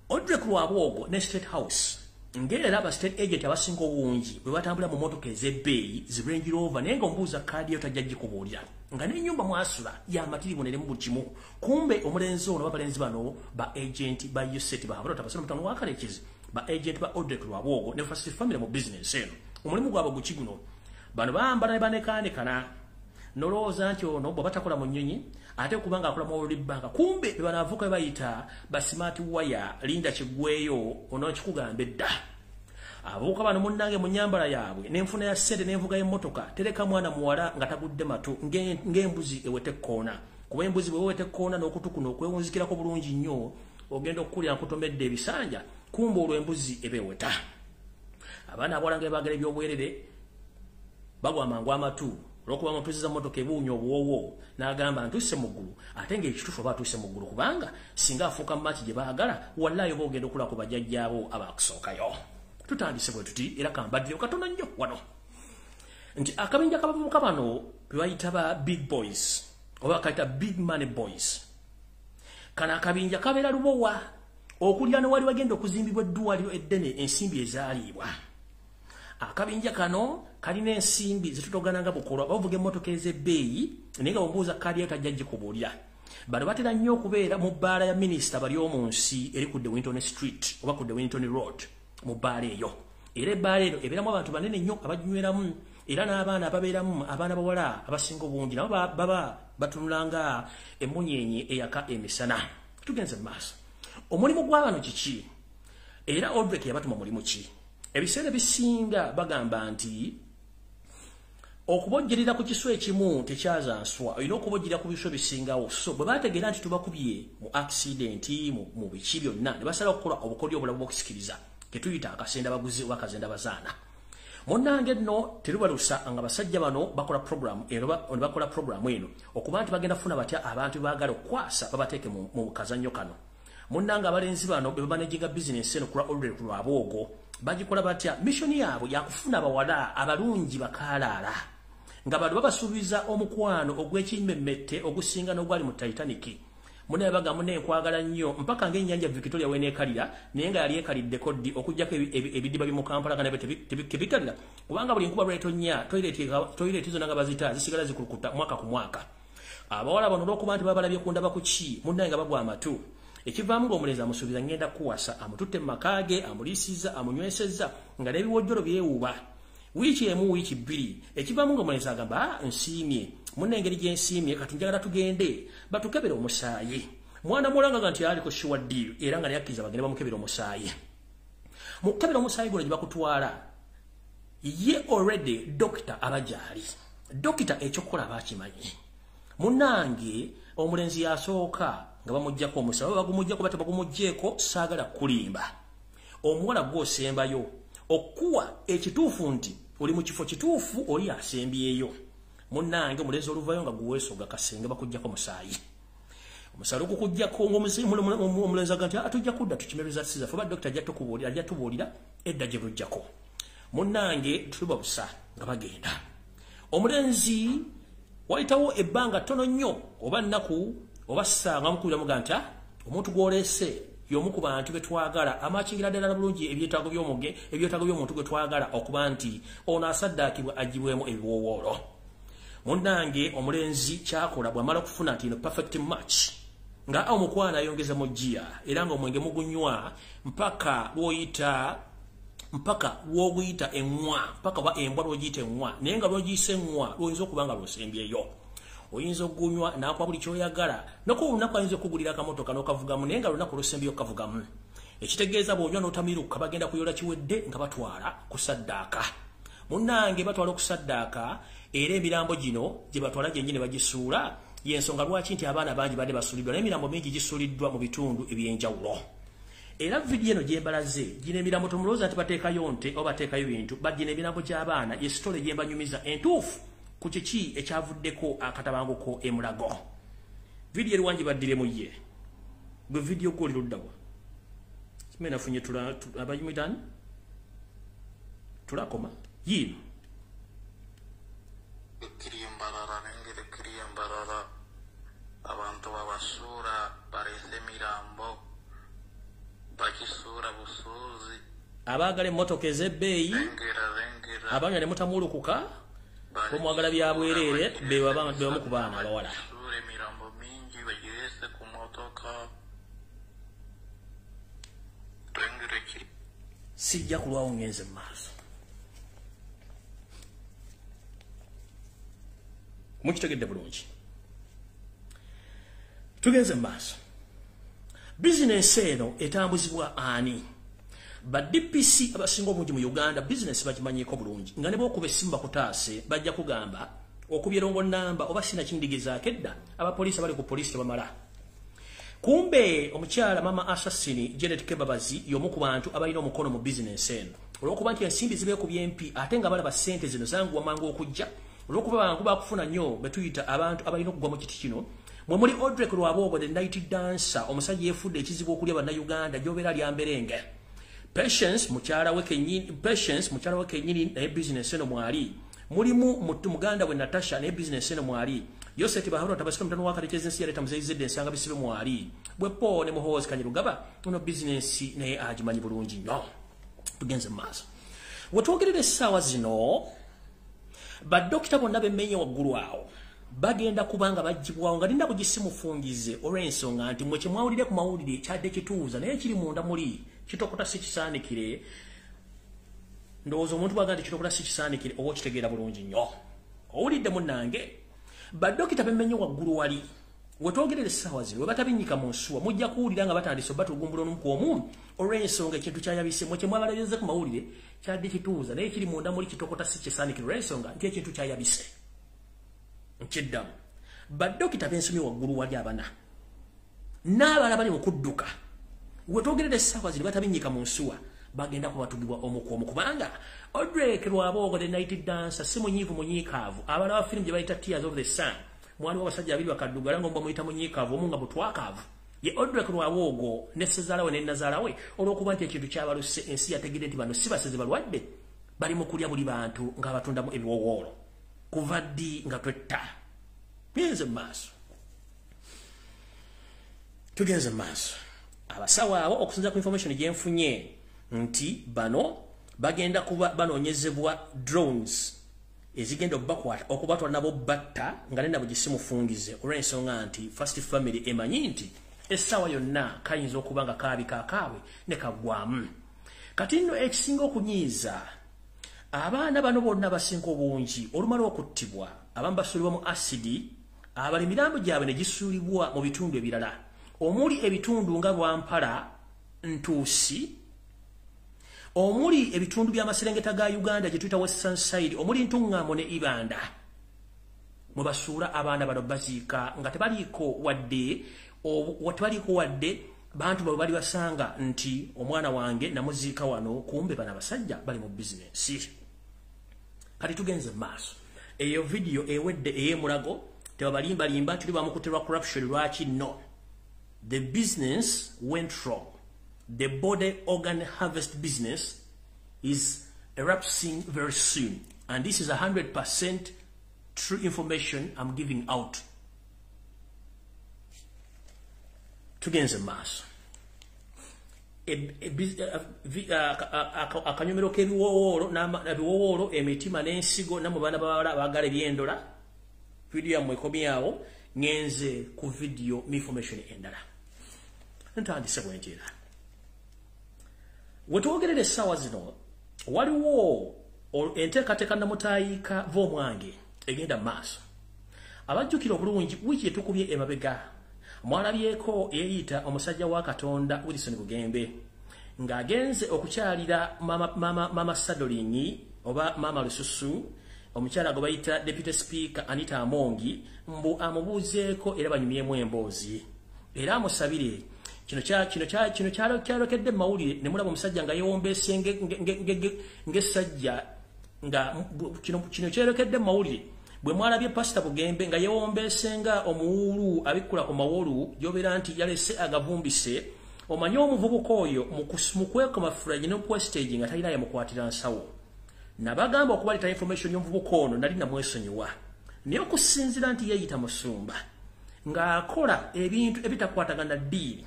Odrek Lwabogo ne State House ng'era aba state agent abasinga obungi bwe batambula mu motoka ez'ebbeeyi zi Range Rover naye ng'omubuuza kaadi yo tajja gikubuulira nga n'ennyumba mwasula y'amatirivu neremu buli kimu. Kumbe omulenzi ono babalenzi bano ba agent ba USET bahabulota basana mutano wakalekezi ba agent ba Odrek Lwabogo ne First Family mu business eno. Omulimu gwabwe guki guno. Bano bambala ne banekaanekana noloza nti ono bwe batakola mu nnyonyi ate kubanga akola mu World Bank kumbe be banavuka bayita ba smart wire linda kigweyo ono kikugambe edda abuuka bano munnange mu nyambala yaabwe n'enfuna ya ssente n'envuga y'emmotoka tereka mwana muwala nga tagudde matu ng'embuzi ewete koona kuba embuzi bwe wewete koona n'okutu kuno okwewunzikirako bulungi nnyo ogenda okukulira nkutomedde ebisanja kumba olwo embuzi ebeweta abaana abawala nga bagala ebyobwerere bagwa mangu amatu olwokuba mutuuziza mmotoka ebuunya obuwowo n'agamba ntuuse mu ggulu ate ng'ekituufu aba atuuse mu ggulu kubanga singa afuuka mu maaki gye baagala wallaayo oba ogenda okulaba ku bajjajjaabo abaakusookayo tutandise bwe tuti era kambaddeyo katono nnyo wano nti akabinja k'abavubuka bano be bayita ba big boys oba bakayita big money boys kano akabinja kabeera lubowa okulya ne wali wagenda okuzimbibwa eddwaliro eddene ensimbi ezaaliibwa akabinja kano kalina ensimbi zetutogananga bukolwa bavuga emmotoka ez'ebbeeyi naye nga bwombuuza kaali eyo tajja gikubulya bano batera nnyo okubeera mu bbaala ya minisita bali omu nsi eri ku Dewington Street oba ku Dewington Road mu bbaala eyo era ebbaala eno ebeeramu abantu banene nnyo abaginyweramu era n'abaana ababeeramu abaana bawala abasinga obungi nabo baba batunulanga emunyenye eyaka emisana tugenze mu maaso omulimu gw'abano kiki era Odrek yabatuma mulimu ki ebiseera bisinga bagamba nti okubojjerera ku kiswa ekimu tekyazanswa olina okubojjerera ku biswa bisingawo so bwe bategeera nti tubakubye mu accidenti mu biki byonna ne basala okukola obukodyo obulabu bw'okusikiriza ketuyita akasenda baguzi oba akazenda bazaana munnange nno terubalusa nga basajja bano bakola programu eno okuba nti bagenda kufuna batya abantu baagala okukwasa babateeke mu kazannyo kano munnange abalenzi bano be bamanaginga bizinesi eno kula olulere ku lwaboogo bagikola batya misioni yaabwe yakufuna abawala abalungi bakaalaala nga bano babasuubiza omukwano ogw'ekimmemmette ogusinga n'ogwali mu Titanic munaye bagamba nenkwagala nnyo mpaka ng'ennyanja Victoria weeneekalira naye nga yali ekaliddeko ddi okugyako ebidiba by'omu Kampala nga nabyo tebikalira kubanga buli nkuba lwetonya toyireti zonna nga bazita zisigala zikulukuta mwaka ku mwaka abawala bano olw'okuba nti babalabye kundaba ku ki munnaye nga bagwa amatu ekivaamu ng'omulenzi amusuubiza ngenda kuwasa amututte mu maka ge amuliisizza amunywesezza nga n'ebiwojjolo byewuuba wiiki emu wiiki bbiri ekivaamu ng'omulenzi agamba nsiimye munnengeri gye nsiimye kati njagala tugende batukebere omusaayi mwana mulanga nti aliko sure deal era nga yakkiriza bagende bamukebera omusaayi mukebera omusaayi guno gye bakutwala ye already doctor abajaali doctor ekyokukola abakimanyi munnange omulenzi yasooka nga bamuggyako omusaayi bagumuggyako bate bagumuggyeko saagala kulimba omuwala gw'osembayo okuwa ekituufu nti oli mu kifo kituufu oli asembyeyo munnange omulenzi oluvayo nga guweesoga kasenge bakuggyako musaayi omusaayi ogukuggyako omulenzi aga nti atujja kudda tukimereza siza fe ba dokita ajja tubuulira edda gye bujjako munnange tuliba busa nga bagenda omulenzi wayitawo ebbanga ttono nnyo oba nnaku oba ssanga mukubira muga nti omuntu gw'oleese y'omu ku bantu be twagala amakingira ddala bulungi ebyetaago by'omuntu gwe twagala okuba nti ono asaddaakibwa agibwemu ebiwoowoolo munnange omulenzi kyakola bw'amala okufuna nti no perfect match nga omukwana ayongeza mu jjiya era ng'omwenge mugunywa mpaka lw'oguyita eŋŋwa mpaka oba embwa lw'ogiyita eŋŋwa naye nga lw'ogiyisa eŋŋwa lw'oyinza okuba nga lw'osembyeyo oyinza okugunywa n'akuwa buli ky'oyagala nokuba olunaku ayinza okugulira akamotoka n'okavugamu naye nga lunaku olw'osembyeyo okavugamu ekitegeeza bw'onywa n'otamiruka bagenda kuyola kiwedde nga batwala ku saddaaka munnange batwala okusaddaaka era emirambo gino gye batwala gyennyini bagisuula y'ensonga lwaki nti abaana bangi badde basuuliddwa n'emirambo mingi gisuuliddwa mu bitundu eby'enjawulo era vidiyo eno gye mbalaze gino emirambo tomulowooza nti bateekayo nte oba bateekayo bintu bagina emirambo gy'abaana ye sitole gye mbanyumiza entuufu ku kiki ekyavuddeko akatabanguko emulago vidiyo eriwangi baddiremu ye gwe vidiyo gw'oli luddawa kimene nafunye abayimidani tulakoma yiino ekiriimbalala nengeri ekiriimbalala abantu babasuura baleese emirambo bakisuura busuuzi abaagala emmotoka ez'ebbeeyi abanywa ne mutamuulukuka omwagala byabwereere bebamu ku baana abawala emirambo mingi bagireese ku motoka sijja kulwawo ngenze mu maaso mukitegedde bulungi tugenze maaso business eno etambuzibwa ani ba DPC abasinga obungi mu Uganda business bagimanyiko bulungi nga ne bokuba esimba kutaase bajja kugamba okubyerongo namba oba sina kindigiza akedda abapolisi bali ku police tebamala kumbe omukyala mama assassin Janet Kebabazi yomu ku bantu abalina omukono mu business eno olwokuba nti ensimbi zibe ku BMP ate nga balaba ssente zino zangu wamangu okujja olwokuba bangu bakufuna nnyo betuyita abantu abalina okugwa mu kiti kino mwe muli Audrey Lwabogo the night dancer omusajja yefudde ekizibu okulya banna Uganda gyobera lyamberenge Patience mukyala we kenyini na business eno mwali mulimu muganda we Natasha na business eno mwali Yoseti bahoro tabasika mtano wakati chezensi ya leta mzaizi ensanga bisibe mwali bwepo ne muhozi kanyirugaba uno business naye agimanyi bulungi no tugenze maaso wetwogerere essaawa zino badokita bonna bemmenye waggulu awo bagenda kubanga bagibwawo nga linda kugisimufungize olw'ensonga nti mwe kyemwawulire ku mawulire kyadde kituuza naye kiri munda muli kitokota si kisaanikire ndowooza omuntu bwaga nti kitokota si kisaanikire oba okitegeera bulungi nnyo owulidde munnange badokita bemmenye waggulu wali wetwogerere essaawa zino we batabinyika mu nsuwa mujja kuwulira nga batandise batugumbula omuku omu olw'ensonga ekintu kyayabise mwe kyemwabalabirize ku mawulire kyadde kituuza naye kiri munda muli kitokota si kisaanikire olw'ensonga nti ekintu kyayabise nkiddamu badokita b'ensomyi waggulu wali abana n'abala bali mu kudduka wetwogerere essaawa zino batabinyika mu nsuwa bagenda kubatugibwa omuku kubanga Audrey Lwabogo the night dancer si munyiivu munyiikaavu abala ba firimu gye bayita Tears of the Sun mwaliwo abasajja babiri bakaddugala ng'omba muyita munyiikaavu omu nga butwakaavu ye Audrey Lwabogo ne ssezaala we ne nazaala we olw'okuba nti ekintu kyabaluse ensi yategedde nti bano si baseze balwadde bali mu kulya buli bantu ng'abatundamu ebiwowoolo kuva ddi nga twetta tugenze maaso abasawo abo okusinza ku information gyenfunye nti bano bagenda kuba banoonyezebwa drones ezigenda okubatwala nabo batta nga nenda bugisimufungize olw'ensonga nti First Family emanyi nti essaawa yonna kayinza okuba nga kaabika akaabwe ne kaggwamu kati nno ekisinga okunyiiza abaana bano bonna basinga obungi olumala okuttibwa abamu basuulibwa mu asidi abali emirambo gyabwe ne gisuulibwa mu bitundu ebirala omuli ebitundu nga Lwampala Ntuusi omuli ebitundu by'amaserengeta ga Uganda gye tuyita Western Side omuli Ntuŋŋaamo ne Ibanda mwe basuula abaana bano baziika nga tebaliiko wadde bantu bwe bali basanga nti omwana wange namuziika wano kumbe bano abasajja bali mu bizinensi kati tugenze maaso eyo video ewedde ey'emulago tebabalimbalimba tuli bamukutirwa corruption lwaki no the business went wrong. The body organ harvest business is erupting very soon. And this is 100% true information I'm giving out. Tugenze maaso. Akanyomero k'ebiwowoolo emitima n'ensigo namwe baana bawala abagala ebyendola video yamwe ekomyawo ngenze ku video information endala ntandise bwentera wetwogerera essaawa zino waliwo enteekateeka namutayiika v'omwange egenda maaso abajjukira obulungi wiiki etukubye emabega mwalabyeko eyeyita omusajja wa Katonda Wilson Bugembe ng'agenze okukyalira mama Sadolinyi oba mama Lususu omukyala gwe bayita Deputy Speaker Anita Amongi mbu amubuuzeeko era banyumyemu emboozi era amusabire kino kyalokedde mawulire ne mulaba omusajja nga yeewombeese ng'essajja nga kino kyalokedde mawulire bwe mwalabye Pastor Bugembe nga yeewombeese nga omuwulu abikkula ku mawolu gy'obeera nti yalese agavumbise omanye omuvubuka oyo mu kwekomafula gye n'okuwa stage nga talina yamukwatira nsawo nabagamba okubaleta information y'omuvubuka ono nali namwesonyiwa naye okusinzira nti yeeyita musumba ng'akola ebintu ebitakwatagana ddiini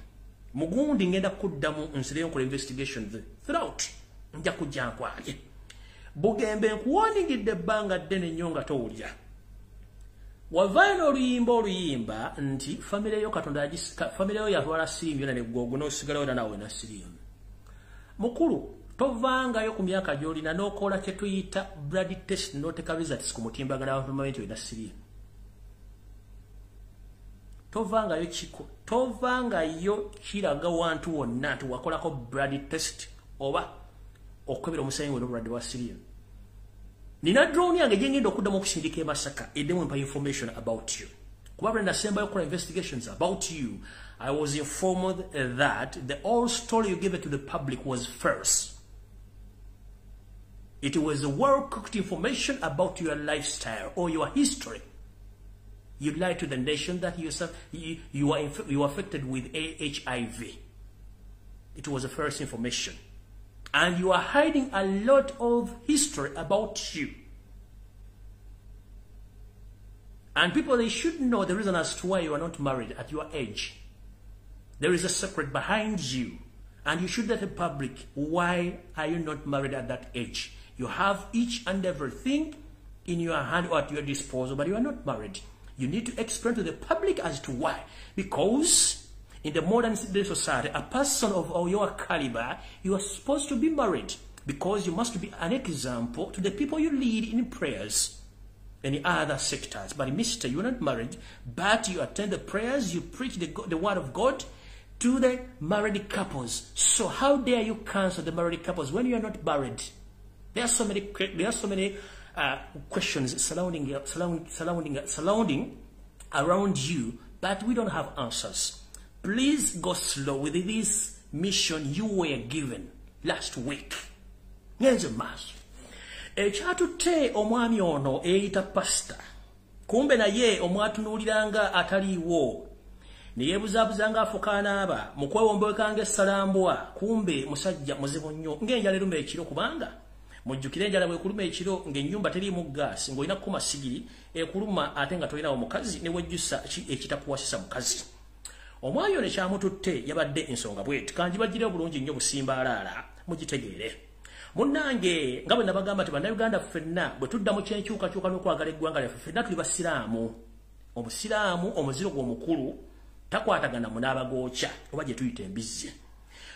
mugundi ngenda kuddamu nsireyo nkola investigation throughout nja kujja nkwalye Bugembe nkuwaningidde ebbanga ddene nnyo nga towulira wavaayo n'oluyimba nti famire yo Katonda famire yo yatwala siriimu yona neggogo n'osigalayo era naawe na siriimu mukulu tovangayo ku myaka gy'olina n'okola kye tuyita blood test n'oteeka results ku mutimbagano wa pamamenti wena siriimu Tovanga yo chiko. Tovanga yo kiraga wantu wonna nti wakolako blood test oba okwebera omusenyi we blood wa Syria. Nina drone yange jengendo okuddamu okusindika Masaka edemu empa information about you. Kuba nasemba yokola investigations about you. I was informed that the whole story you gave it to the public was false. It was a well-cooked information about your lifestyle or your history. You lied to the nation that you are affected with HIV. It was a false information. And you are hiding a lot of history about you. And people, they should know the reason as to why you are not married at your age. There is a secret behind you. And you should tell the public, why are you not married at that age? You have each and everything in your hand or at your disposal, but you are not married. You need to explain to the public as to why. Because in the modern society, a person of your caliber, you are supposed to be married. Because you must be an example to the people you lead in prayers and in other sectors. But mister, you are not married, but you attend the prayers, you preach the word of God to the married couples. So how dare you cancel the married couples when you are not married? There are so many questions surrounding around you, but we don't have answers. Please go slow with this mission you were given last week. Ngenze maso. Ekyatutte omwami ono eyita pasta. Kumbe naye omwatunuliranga ataliwo. Niyebuzaabuzanga afukaana aba mukwewombekange salambwa. Kumbe musajja muzibu nnyo ng'enjala eruma ekiro kubanga mujjukire enjala bwekuluma ekiro ng'ennyumba teriimu gaasi ng'olina kkuma sigiri ekuluma ate nga tolinawo mukazi ne wejjusa ekitakuwasisa mukazi. Omwami ono ekyamututte yabadde ensonga bweti kanjibagire obulungi nnyo busimbaalaala mugitegeere. Munnange nga bwe nabagamba nti bannayuganda ffenna bwe tudda mu kyenkyukakyuka n'okwagala eggwanga lyaffe ffenna tuli basiraamu. Omusiraamu omuziro gw'omukulu takwatagana munaabagookya oba gye tuyita embizzi.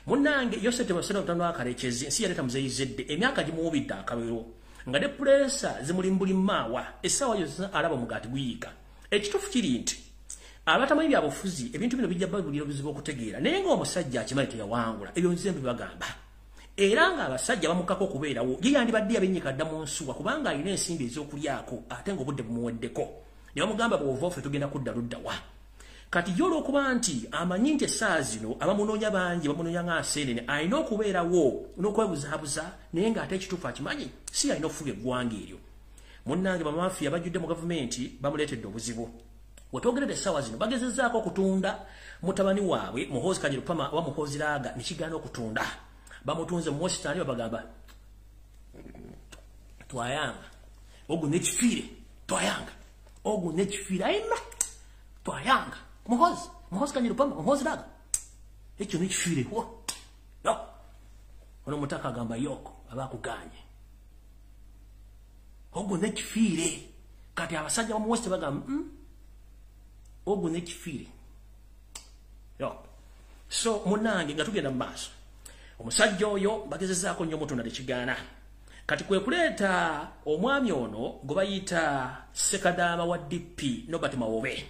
Munnange Yosete Maseno mutano akarekezi ensi yaleta muzeyizedde emyaka gimuwubidde akabero nga ne pulesa zimulimbuli maawa essaawa yonna alaba omugaati guyiika. Ekituufu kiri nti abatamanyi byabufuzi ebintu bino bijja babulira obuzibu okutegeera naye ng'omusajja akimanyi teyawangula ebyo nzize mbibagamba. Era ng'abasajja bamukako okubeerawo ye yandibadde yabennyika dda mu nsuwa kubanga alina ensimbi ez'okulyako ate ng'obudde bumuweddeko. Ne bamugamba bw'ova ffe tugenda kudda luddawa. Kati yolo okuba nti amanyi nti essaawa zino abamunoonya bangi bamunoonya ng'aseenene alina okubeerawo n'okwebuzaabuza naye ng'ate ekituufu akimanyi si alina okufuga eggwanga eryo. Munnange bamafiya bajjudde mu gavumenti bamuleetedde obuzibu. Wetwogeredde essaawa zino bagezezzaako okutunda mutabani waabwe Muhoozi Kanyirupama oba Muhoozi Laaga ne kigaana okutunda. Bamutunze mu Western bagamba twayanga ogu nekifiire twayanga ogu nekifiire ayina twayanga Muhoozi Kanyirupama Muhoozi Laaga ekyo nekifiire wo yo ono mutaka agamba yoko abakuganye ogu nekifiire kati abasajja bamu West bagamba ogu nekifiire yo. So munnange nga tugenda mu maaso omusajja oyo bagezezzaako nnyo mutunda tekigaana. Kati kwe kuleeta omwami ono gwe bayita Ssekadaama wa DP Nobert Mawobe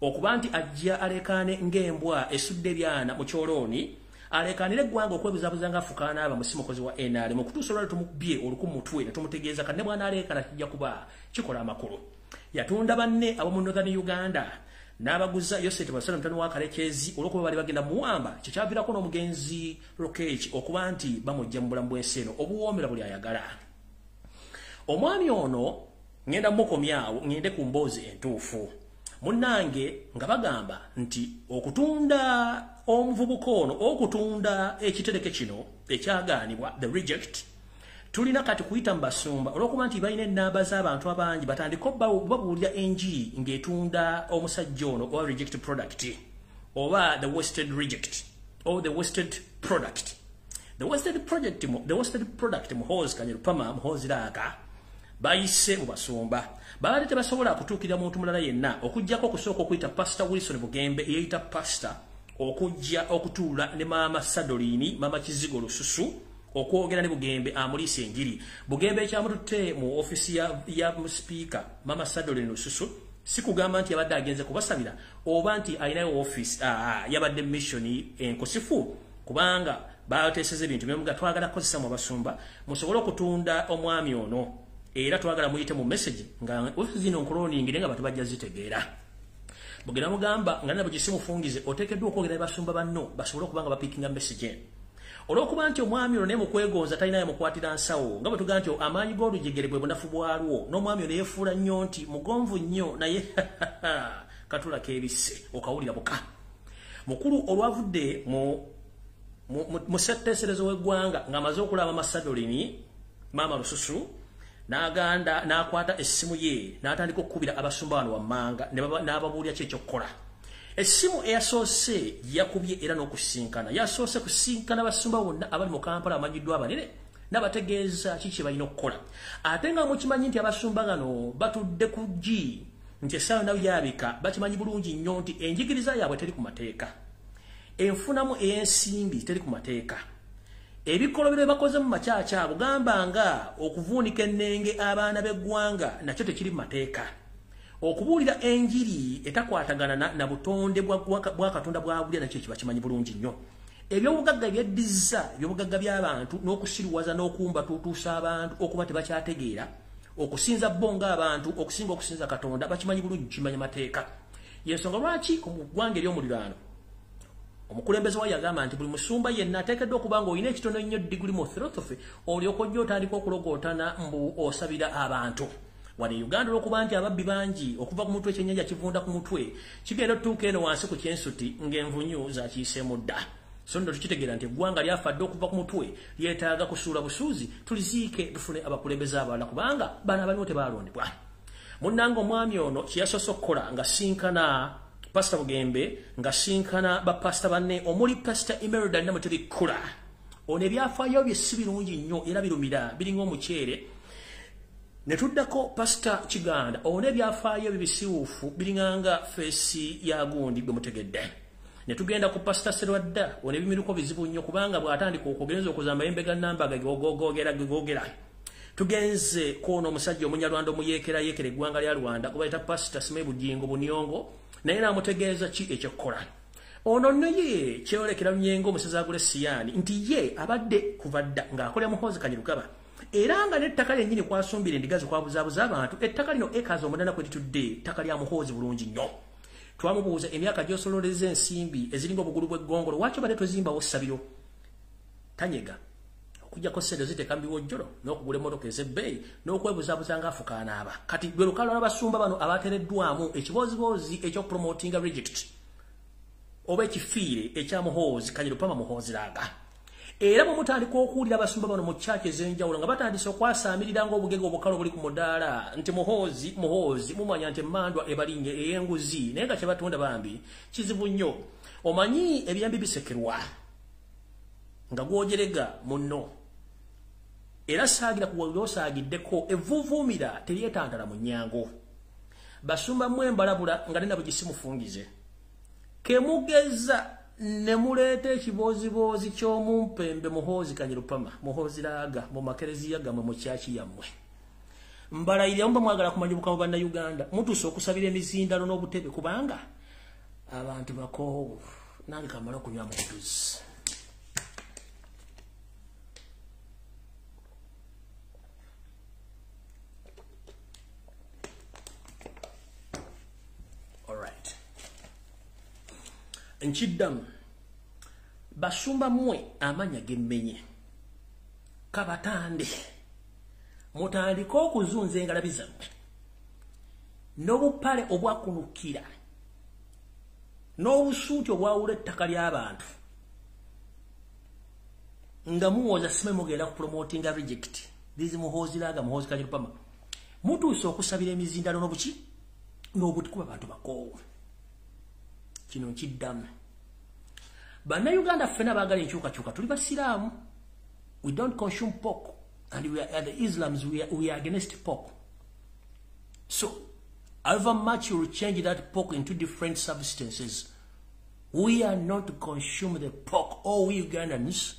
okuba nti ajja alekaane ng'embwa esudde ebyana mu kyolooni alekaanira eggwanga okwebuzaabuza ng'afukaana aba musimukozi wa NRM mu kutuusa olwali tumukubye oluku mu mutwe ne tumutegeeza kati ne bw'anaaleekaana kijja kuba kikola amakulu. Yatunda banne ab'omu Northern Uganda n'abaguza Yosete Maseno mutano wa Kalekezi olw'okuba bali bagenda muwamba kyekyaviirako n'omugenzi Lokech okuba nti bamujja mu bulamu bw'ensi eno obuwoomera buli ayagala. Omwami ono ngenda mukomyawo ngende ku mboozi entuufu. Munnange nga bagamba nti okutunda omuvubuka ono okutunda ekitereke kino ekyagaanibwa the reject tulina kati kuyita mbasumba olw'okuba nti balina ennamba z'abantu abangi batandika babuulira enjiri ng'etunda omusajja ono oba reject product oba the wasted reject or the wasted product. The wasted product Muhoozi Kanyirupama Muhoozi Laaga bayise mu basumba babadde tebasobola kutuukira muntu mulala yenna okujjako okusooka okuyita Pastor Wilson Bugembe eyayita Pastor okujja okutuula ne Maama Sadolini Maama Kizigo Lususu okwogera ne Bugembe amuliisa enjiri. Bugembe ekyamututte mu ofisi ya speaker Maama Sadolini Lususu sikugamba nti yabadde agenze kubasabira oba nti ayinayo office yabadde mission enkusifu kubanga bateeseza ebintu byemuga twagala kozesa mu basumba musobole okutunda omwami ono era twagala muyite mu message nga office zino nkoloningi nga batu bajja zitegeera bugenda mugamba nga nabo gisimufungize oteekeddwa okwogera basumba banno basobole okubanga bapikinga message olwokuba nti omwami ono ne mukwegonza talinayo mukwatira nsawo nga bwe tugaa nti amaanyi g'olujegere bwe bunafu bwalwo n'omwami ono yeefuula nnyo nti mugonvu nnyo naye katula keebisse okawulira buka mukulu olwavudde mu setteeserezo w'eggwanga ng'amaze okulaba Masadolini maama Lususu n'aganda n'akwata essimu ye n'atandika okukubira abasumba bano wammanga n'ababuulira ki ekyokkola essimu eyasoose yakubye era n'okusinkana yasoose kusinkana basumba bonna abali mu Kampala amanyiddwa abanene n'abategeeza ki kye balina okukola ate nga mukimanyi nti abasumba gano batudde ku ggi nti essaawa nayo yabika bakimanyi bulungi nnyo nti enjigiriza yaabwe teri ku mateeka enfunamu ey'ensimbi teri ku mateeka ebikolobero bakoze mu makyakya bugamba nga okuvuunika ennenge abaana b'eggwanga nakyo tekiri mu mateeka okubuulira enjiri etakwatagana na butonde bwa Katonda bwa bulya nakyo kiba kimanyi bulungi nnyo ebyobugagga byeddiza ebyobugagga by'abantu n'okusiriwaza n'okumba tutuusa abantu okuba tebakyategeera okusinza bonga abantu okusinga okusinza Katonda bakimanyi bulungi kimanyi mateeka yensonga lwaki mu ggwanga ery'omuliraano omukulembeze wa yagamba nti buli musumba yenna ateekeddwa okuba nga olina ekitono nnyo diguli mu philosophy olyoka ojja otandika okulogootana mbu osabira abantu wano Uganda olwokuba nti ababbi bangi okuva ku mutwe ekyennyanja kivunda ku mutwe kigenda otutuuka eno wansi ku kyensuti ng'envunyu zakiyiseemu dda so nno tukitegeera nti eggwanga lyafadde okuva ku mutwe lyetaaga kusuula busuuzi tuliziike tufune abakulembeze abalala kubanga bana baliwo tebaalondebwa munnanga omwami ono kyeyasoose okukola nga sinkana Pastor Bugembe nga sinkana bapasta banne omuli Pastor Imelda na Mutebi Kula ono ebyafaayo bye si birungi nnyo era birumira biringa omuceere ne tuddako Pastor Kiganda ono ebyafaayo bibisiwuufu biringanga feesi ya gundi gwe mutegedde ne tugenda ku Pastor Serwadda ono ebimiruko bizibu nnyo kubanga bw'atandika okwogereza okuzamba embega nambaga gogera tugenze kwono omusajja omunyarwanda omuyeekera eggwanga lya Rwanda kubayita Pastor Sime Bugingo Bunyongo naye n'amutegeeza ki ekyokukola ono naye kyeyolekera Nyengo omusezi agule Siyani nti ye abadde kuva dda ng'akolera muhoozi Kanyirukaba era nga n'ettaka lyennyini kwasumbira endiga zikwabuzaabuza abantu ettaka lino ekazi omunana kwe litudde ettaka lya muhoozi bulungi nnyo twamubuuza emyaka gy'osololeza ensimbi eziringa obugulu bw'eggongolo lwaki obadde tozimbawo ssabiro tanyega okujjako ssente ziteeka mu biwojjolo n'okugula emmotoka ez'ebbeeyi n'okwebuzaabuza ng'afuka anaaba kati lwe lukalala lw'abasumba bano abateereddwamu ekibooziboozi eky'okupromotinga reject oba ekifiire ekya muhoozi Kanyirupama muhoozi laaga era bwe mutandika okuwulira abasumba bano mu kyaki ez'enjawulo nga batandise okwasaamirira ng'obugege obukalo buli ku mudaala nti muhoozi mumanya nti emmandwa ebalinye ey'enguzi naye nga kye batunda bambi kizibu nnyo omanyi ebyambi bisekerwa nga gwogerega munno era saagira kuwulira osaagiddeko evvuuvuumira teryetantala mu nnyango basumba mmwe embalabula nga nena bwe gisimufungize kemugeza ne muleeta ekibooziboozi ky'omumpembe muhoozi Kanyirupama muhoozi laaga mu makereziya gammwe mu kyaki yammwe mbalayirira mba mwagala kumanya obukamu bannayuganda mutuuse okusabira emizindalo n'obutebe kubanga abantu bakoowu nange kamala okunywa mu butuzi Nchiddamu basumba mmwe amanya gemmenye kabatande mutandika okuzunza engalabi zammwe n'obupale obwakunukira n'obusuuti obwawula ettaka ly'abantu nga muwooza sime mugenda kupromotinga reject lizi muhoozi laaga muhoozi Kanyirupama mutuuse okusabira emizindalo n'obuki n'obuti kuba bantu bakoowu kino nkiddamu bannayuganda ffena baagala enkyukakyuka tuli basiraamu we don't consume pork and we are the Islams we are against pork so however much you will change that pork into different substances we are not to consume the pork all we Ugandans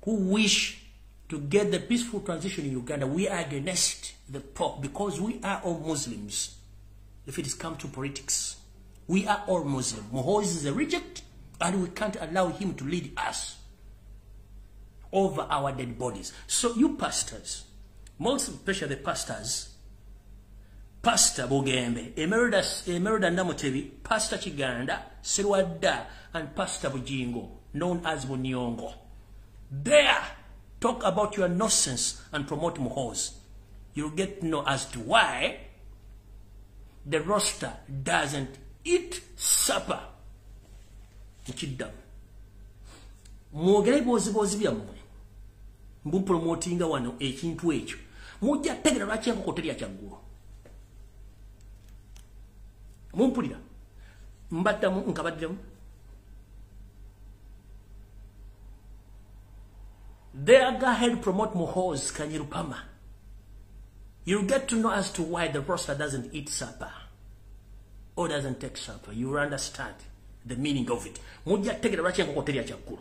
who wish to get the peaceful transition in Uganda we are against the pork because we are all Muslims if it is come to politics. We are all Muslim. Muhoozi is a reject, and we can't allow him to lead us over our dead bodies. So you pastors, most especially the pastors, Pastor Bugembe, Emerida Namutebi, Pastor Chiganda, Sirwadda, and Pastor Bujingo, known as Bunyongo. There, talk about your nonsense and promote Muhoozi. You'll get to know as to why the roster doesn't eat supper. Mchidam. Mwogere bozi byammwe. Mbu promotinga wano ekintu ekyo. Mujja tegera lwaki enkokoterya kyaggulu. Mumpulira. Mbaddamu nkabaddemu. There, go ahead, promote Muhoozi Kanyirupama. You'll get to know as to why the roster doesn't eat supper or doesn't take supper. You will understand the meaning of it. Mujja tegera lwaki enkokoterya kyaggulu.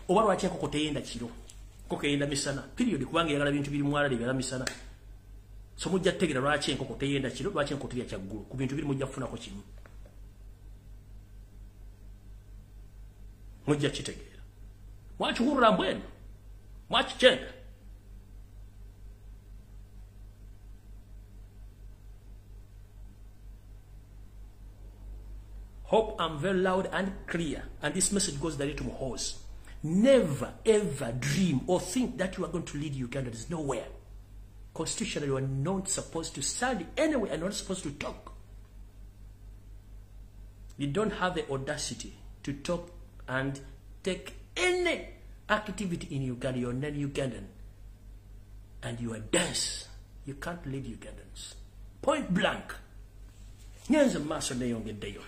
Oba lwaki enkoko teyenda kiro. Enkoko eyenda misana. Period kubanga eyagala bintu biri mwala byala misana. So mujja tegera lwaki enkoko teyenda kiro, lwaki enkoko terya kyaggulu. Ku bintu biri mujja kufunako kimu. Mujja kitegeera. Mwakiwulira mbwenu. Mwakikyenda. Hope I'm very loud and clear. And this message goes directly to Muhoozi. Never ever dream or think that you are going to lead Uganda. There's nowhere. Constitutionally, you are not supposed to stand anywhere and not supposed to talk. You don't have the audacity to talk and take any activity in Uganda. You're non-Ugandan. And you are dense. You can't lead Ugandans. Point blank. Nyanza maso neyongeddeyo.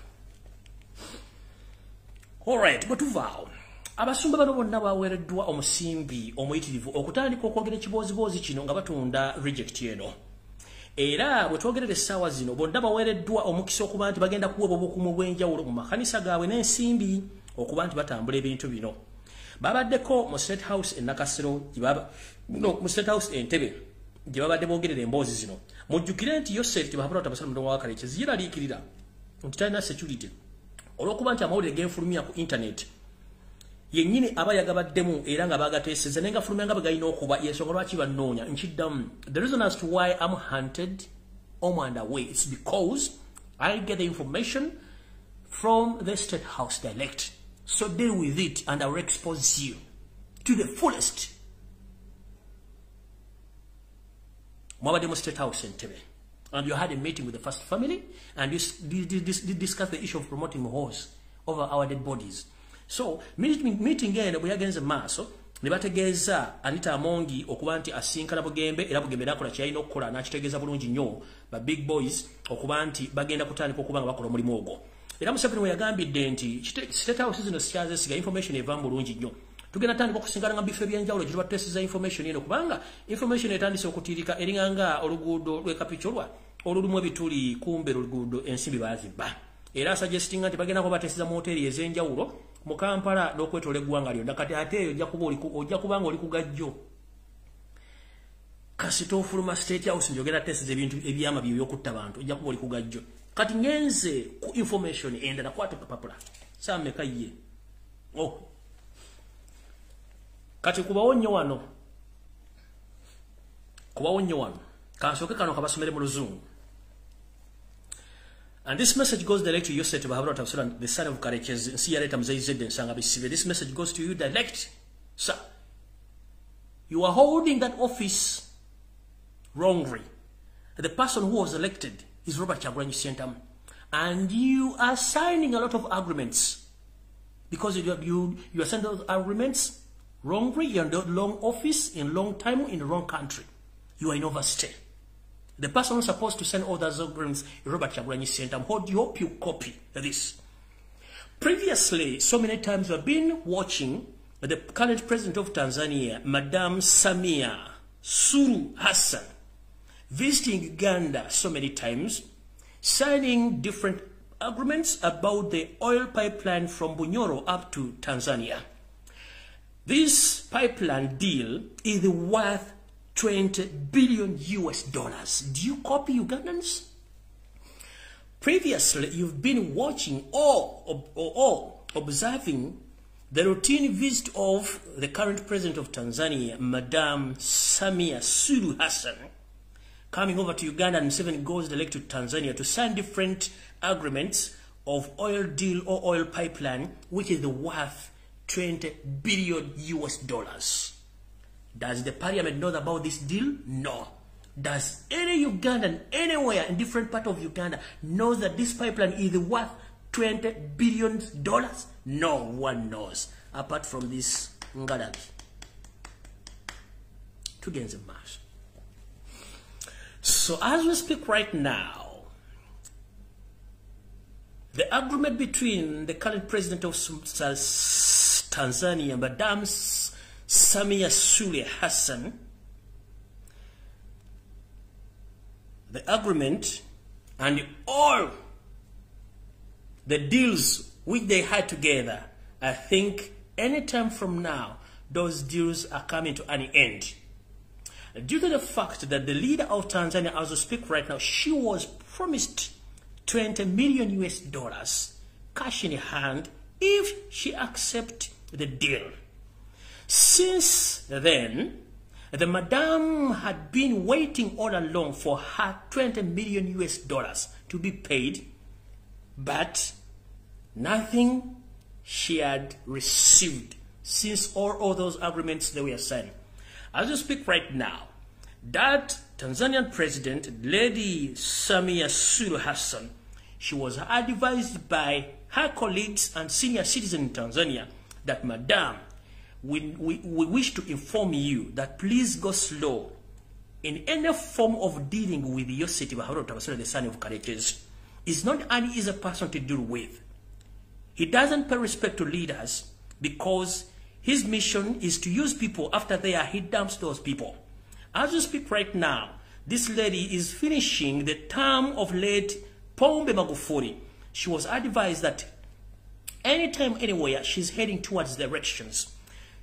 Alright, but vow. Abasumba bano bonna baweereddwa omusimbi omuyitirivu okutandika okwogera ekiboozibozi kino nga batunda reject eno. Era bwe twogerera essaawa zino bonna baweereddwa omukisa okuba nti bagenda kuweebwa obukumu bw'enjawulo mu makanisa gaabwe n'ensimbi okuba nti batambula ebintu bino. Babaddeko mu State House e Nakasero, mu State House Entebbe gye babadde boogerera emboozi zino. Mujjukire nti Yosef Tibahabula Tabasala Mudomo wa Kalekezi yiraliikirira nti talina security olw'okuba nti amawulire genfulumya ku internet. Yennyini aba yagabaddemu era nga bagateeseza naye nga fulumya nga bwe galina okuba y'ensonga lwaki bannoonya nkiddamu. The reason as to why I'm hunted on and away, it's because I get the information from the State House direct. So deal with it and I will expose you to the fullest. Mwabadde mu State House Entebbe. And you had a meeting with the first family and you discussed the issue of promoting Muhoozi over our dead bodies. So, meeting eno bwe yagenze maaso ne bategeeza Anita Amongi okuba nti asinkana Bugembe era Bugembe nakola kyalina okukola n'akitegeeza bulungi nnyo ba big boys okuba nti bagenda kutandika okuba nga bakola omulimu ogwo. Era Museveni we yagambidde nti State House zino sikyazesiga information eva bulungi nnyo. Tugenda tandika okusinkana nga bifo ebyenjawulo gye tubateeseza information eno kubanga information etandise okutiirika eringa oluguudo lw'Ekapicolwa olulimu ebituli kumbe oluguudo ensimbi baazibba. Era suggestinga nti bagenda kubateeseza mu hoteri ez'enjawulo mu Kampala n'okwetoola eggwanga lyonna. Kati ate eyo ojja kuba nga oli ku gajjo. Kasita ofuluma State House njogera teeseza ebintu ebyama by'okutta bantu ojja kuba oli ku gajjo. Kati ngenze ku information endala kwata kapapula. Sammeka ye. Oh. Kati kubawo nnyo wano. Kansooke kano kabasomere mu Luzungu. And this message goes direct to Yosef Tibahabula Tabasala, the son of Karekezi, Nsiyaleta Mzeyizedde Nsanga Bisibe. This message goes to you direct. Sir, you are holding that office wrongly. The person who was elected is Robert Kyagulanyi Ssentamu. And you are signing a lot of agreements. Because you are signing those agreements wrongly. You're in the long office, in long time, in the wrong country. You are in overstay. The person who's supposed to send all those agreements is Robert Kyagulanyi Ssentamu. Hope you copy this. Previously, so many times we've been watching the current president of Tanzania, Madam Samia Suluhu Hassan, visiting Uganda so many times, signing different agreements about the oil pipeline from Bunyoro up to Tanzania. This pipeline deal is worth $20 billion. Do you copy, Ugandans? Previously, you've been watching or observing the routine visit of the current president of Tanzania, Madam Samia Suluhu Hassan, coming over to Uganda, and Museveni goes direct to Tanzania to sign different agreements of oil deal or oil pipeline, which is worth $20 billion. Does the parliament know about this deal? No. Does any Ugandan anywhere in different part of Uganda know that this pipeline is worth $20 billion? No one knows, apart from this Ngadabi. Tugenze mash. So as we speak right now, the agreement between the current president of Tanzania, Madam Samia Suluhu Hassan, the agreement and all the deals which they had together, I think anytime from now, those deals are coming to an end. Due to the fact that the leader of Tanzania, as we speak right now, she was promised $20 million cash in hand if she accepts the deal. Since then, the madam had been waiting all along for her $20 million to be paid, but nothing she had received since all those agreements they were signed. As we speak right now, that Tanzanian president, Lady Samia Suluhu Hassan, she was advised by her colleagues and senior citizens in Tanzania that, Madam, we wish to inform you that please go slow in any form of dealing with your city, the son of Karekezi. Is not an easy person to deal with. He doesn't pay respect to leaders because his mission is to use people after they are, he dumps those people. As we speak right now, this lady is finishing the term of late Pombe Magufuli. She was advised that anytime, anywhere she's heading towards the elections,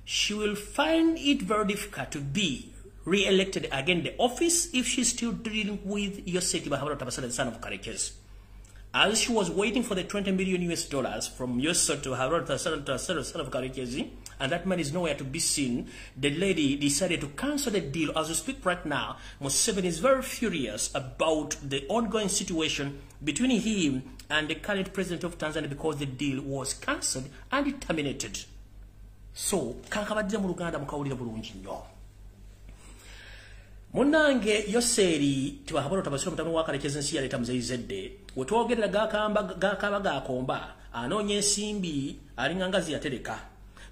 she will find it very difficult to be re-elected again in the office if she's still dealing with Yoseti Bahabara, the son of Karekezi. As she was waiting for the $20 million from Yosef to Harod, the son of Karekezi, and that man is nowhere to be seen, the lady decided to cancel the deal. As we speak right now, Museveni is very furious about the ongoing situation between him and the current president of Tanzania because the deal was cancelled and terminated. So, kankabadde mu Luganda mukawulira bulungi nnyo. Munange Yoseri tibahabona tabasira mutamu wa Karekezi nsi yaleta muzeyizedde wetwogerera gakaba gakomba anonye ensimbi alingangazi yatereka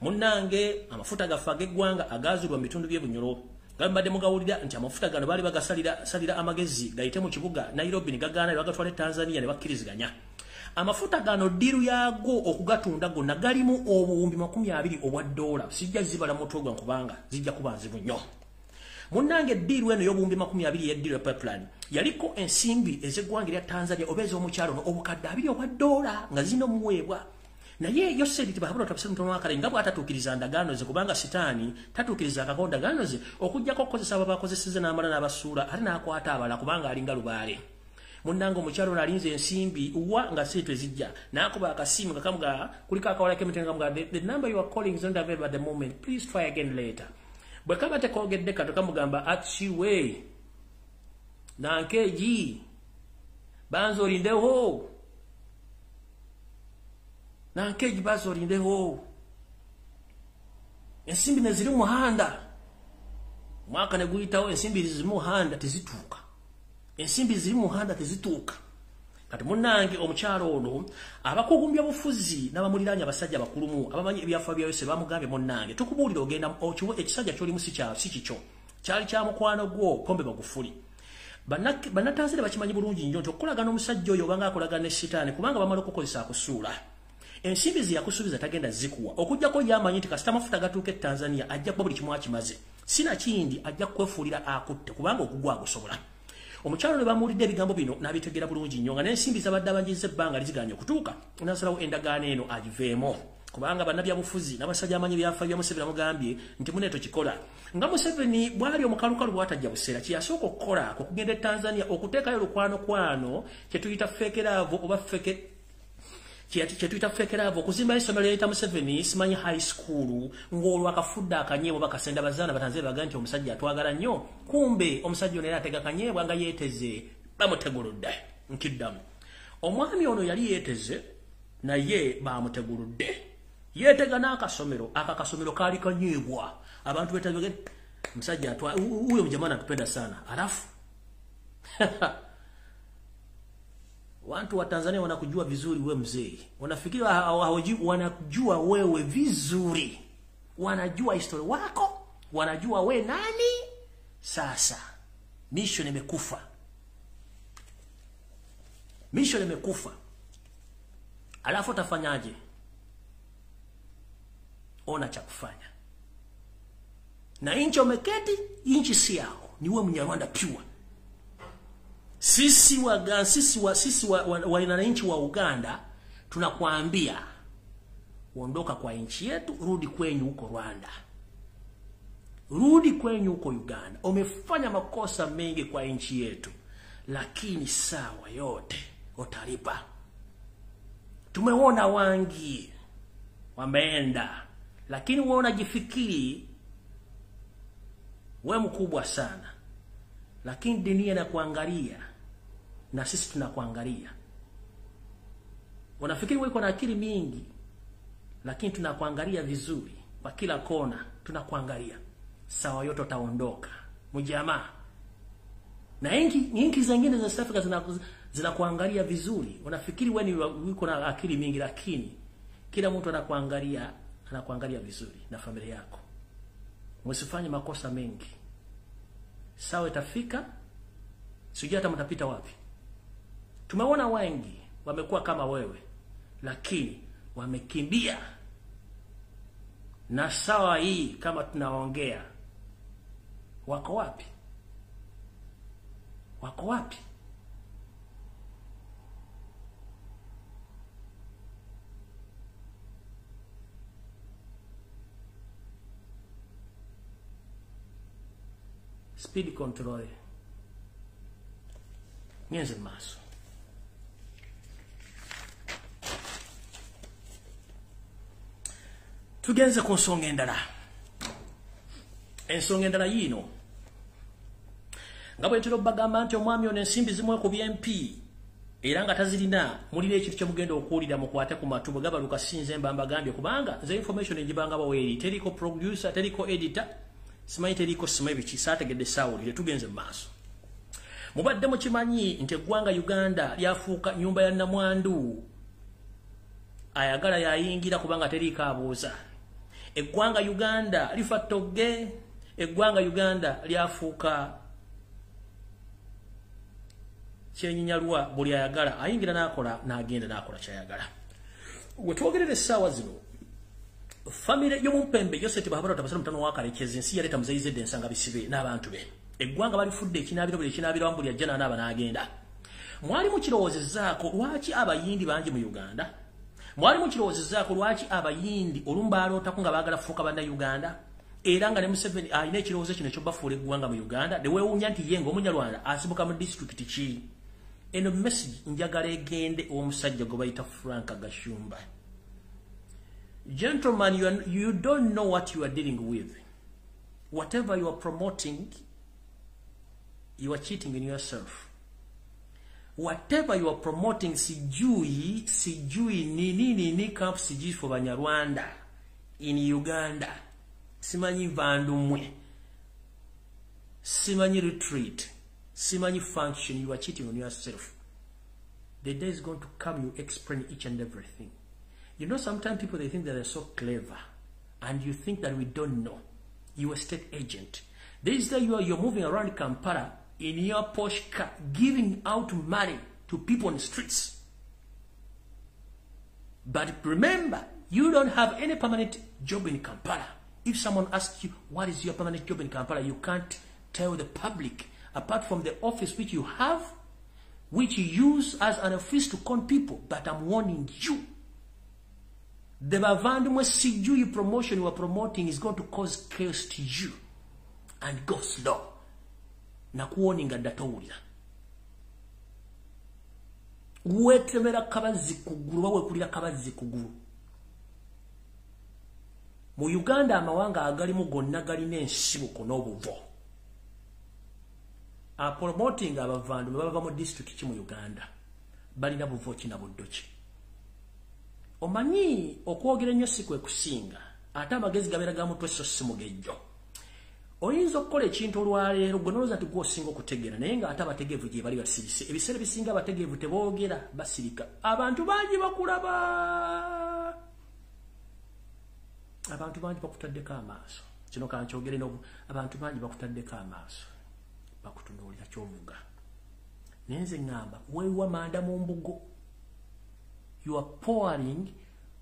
munange amafuta gafage gwanga agazulwa mitundu by'ebunyoro gambadde mugawulira nti amafuta gano bali bagasalira amagezi gayite mu kibuga Nairobi ni gagana bagatwale Tanzania ne bakkiriziganya amafuta gano diru yago okugatunda gonna galimu obuwumbi 20 obwa dola sijja zibala mutogwa nkubanga zijja kubanzibu nnyo. Munange diru eno y'obuwumbi 20 y'eddiru pipeline yaliko ensimbi ez'eggwanga Tanzania obeza omukyalo obukadde 2 obwa dola nga zino muweebwa. Naye Yoseri tibahabula tabasira mtono wakale nga bw'atatuukiriza ndagaano ze kubanga sitaani tatuukiriza akakonda ndagaano ze okujjako okukozesa abakozeseza n'amala n'abasuula ate n'akwata abala kubanga alinga lubaale. Munange omukyalo n'alinze ensimbi wa nga seetu ezijja n'akuba akasimu kakamuga kuliko akawala k'emitenga muga the number you are calling is not available at the moment, please try again later. Bwe kaba tekogedde kato kamugamba achiwe nankeji banzolindeho nankeji bazolindeho ensimbi neziri muhanda mwaka neguyitawo ensimbi ziri muhanda tezituuka ensimbi ziri muhanda tezituuka kati munange omukyalo ono abakugumbya bufuzi n'abamuliranya abasajja bakulumu abamanyi ebyafa bya Yose bamugambye munange tukubuulira ogenda okiwe ekisajja kyolimu si kikyo kyali kya mukwano gwo Pombe Magufuli bannatanzania bakimanyi bulungi nnyo nti okukolagana omusajja oyo obanga akolagana ne sitaani kubanga bamala okukozesa akusuula ensimbi ze yakusuubiza tagenda zikuwa okujjako yamanyi nti kasita amafuta gatuuka Tanzania ajja kuba buli kimu akimaze sina kindi ajja kwefuulira akutte kubanga okugwa agusobola. Omukyalo ne bamuulidde ebigambo bino n'abitegera bulungi nnyo nga n'ensimbi zabadde abanjiza ebbanga liziganya okutuuka n'asalawo endagaano eno agiveemo kubanga banabya bufuzi nabasajja amanyi byafa bya Museveni amugambye nti muneto kikola nga Museveni bwali omukalukalu bwatajja busera kiyasooka okukola okugenda Tanzania okuteekayo lukwano kye tuyita fekeravo oba feke kye tuyita fekeravo okuzimba isomero yita Museveni simanyi high school ng'olwo akafudda akanyeebwa bakasenda bazaana batanzania baga nti omusajja atwagala nnyo kumbe omusajja ono era atega akanyeebwa nga yeeteze bamuteguludde nkiddamu omwami ono yali yeeteze naye bamuteguludde yetega n'akasomero akakasomero kali kanyeebwa abantu betabege msajja atwa huyo mjamana anatupenda sana alafu watu wa Tanzania wanakujua vizuri wewe mzee wanafikiri wanakujua wewe vizuri wanajua historia wako wanajua we nani sasa mission imekufa alafu utafanyaje ona cha kufanya na inchi umeketi inchi si yao ni wewe Mnyarwanda pure sisi wananchi wa Uganda tunakuambia uondoka kwa inchi yetu rudi kwenyu huko Rwanda rudi kwenyu huko Uganda umefanya makosa mengi kwa inchi yetu lakini sawa yote utalipa tumeona wangi wameenda lakini wewe unajifikiri wewe mkubwa sana lakini dunia inakuangalia na sisi tunakuangalia unafikiri wewe uko na akili mingi lakini tunakuangalia vizuri kwa kila kona tunakuangalia sawa yote utaondoka mjamaa na ingi zingine za South Africa zinakuangalia vizuri unafikiri wewe uko na akili mingi lakini kila mtu anakuangalia vizuri na familia yako msifanye makosa mengi sawa itafika sijui hata mtapita wapi tumeona wengi wamekuwa kama wewe lakini wamekimbia na sawa hii kama tunaongea wako wapi speed control nyenze maso tugenze ku nsonga endala yino nga bwe ntiro bagamba nti omwami ono ensimbi zimwe ku BMP era nga tazirina mulire ekintu kyemugenda okuwulira mukwate ku matubo gaba lukasinze mbamba gambye kubanga ze information ejibanga baweri teriko producer teriko editor simanyi teriko simanyi biki saategedde saawulire tugenze maaso mubadde mukimanyi nti eggwanga Uganda lyafuuka nyumba ya namwandu ayagala yayingira kubanga teriko abuuza eggwanga Uganda lifa togge eggwanga Uganda lyafuuka kyenyinyalwa buli ayagala ayingira nakola nagenda nakola kyayagala wetwogerere essaawa zino family y'omumpembe Joseph Bahabara tabasala mutano wakalekeze nsi yaleta muzayize ensanga bisibe n'abantu be eggwanga bali fudde ekinabiro buli ekinabiro wambuli ajjana n'aba n'agenda mwali mu kirowoozezaako lwaki abayindi bangi mu Uganda mwali mu kirowoozezaako lwaki abayindi olumbaalootako nga baagala fuuka banna Uganda era nga ne Museveni alina ekirowoozo kino ekyobafuula eggwanga mu Uganda ne weewuunya nti ye ng'omunyarwanda asibuka mu district ki eno message njagala egende omusajja gwe bayita Frank Gashumba. Gentlemen, you don't know what you are dealing with. Whatever you are promoting, you are cheating in yourself. Whatever you are promoting, sijui nini camp sijui for Banyarwanda in Uganda. Simanyi vandumwe. Simanyi retreat. Simanyi function, you are cheating on yourself. The day is going to come, you explain each and everything. You know, sometimes people, they think that they're so clever. And you think that we don't know. You are a state agent. This day you're moving around Kampala in your Porsche car, giving out money to people on the streets. But remember, you don't have any permanent job in Kampala. If someone asks you, what is your permanent job in Kampala, you can't tell the public. Apart from the office which you have, which you use as an office to con people. But I'm warning you. The bavandimwe sijui promotion you are promoting is going to cause chaos to you. And go slow. Nakuoninga datawulira. Wetemera kabazi kuguru wawe kulira kabazi kuguru. Mu Uganda amawanga agalimu gonna galine ensibuko n'obuvo. A promoting abavandimwe bava mu district ki mu Uganda. Balina buvo ki na buddoki. Omanyi okwogera nnyo si kwe kusinga. Ate amagezi gabeera ga mutwe so si mugejjo. Oyinza okukola ekintu olwaleero gwe noloza nti gwosinga okutegeera naye nga ate abategeevu gye bali basirise. Ebiseera bisinga abategeevu teboogera basirika. Abantu bangi bakulaba. Abantu bangi bakutaddeko amaaso. Kino kankyogere abantu bangi bakutaddeko amaaso. Bakutunuulira ky'ovuga. Naye nze ngamba weewa manda mu mbugo. You are pouring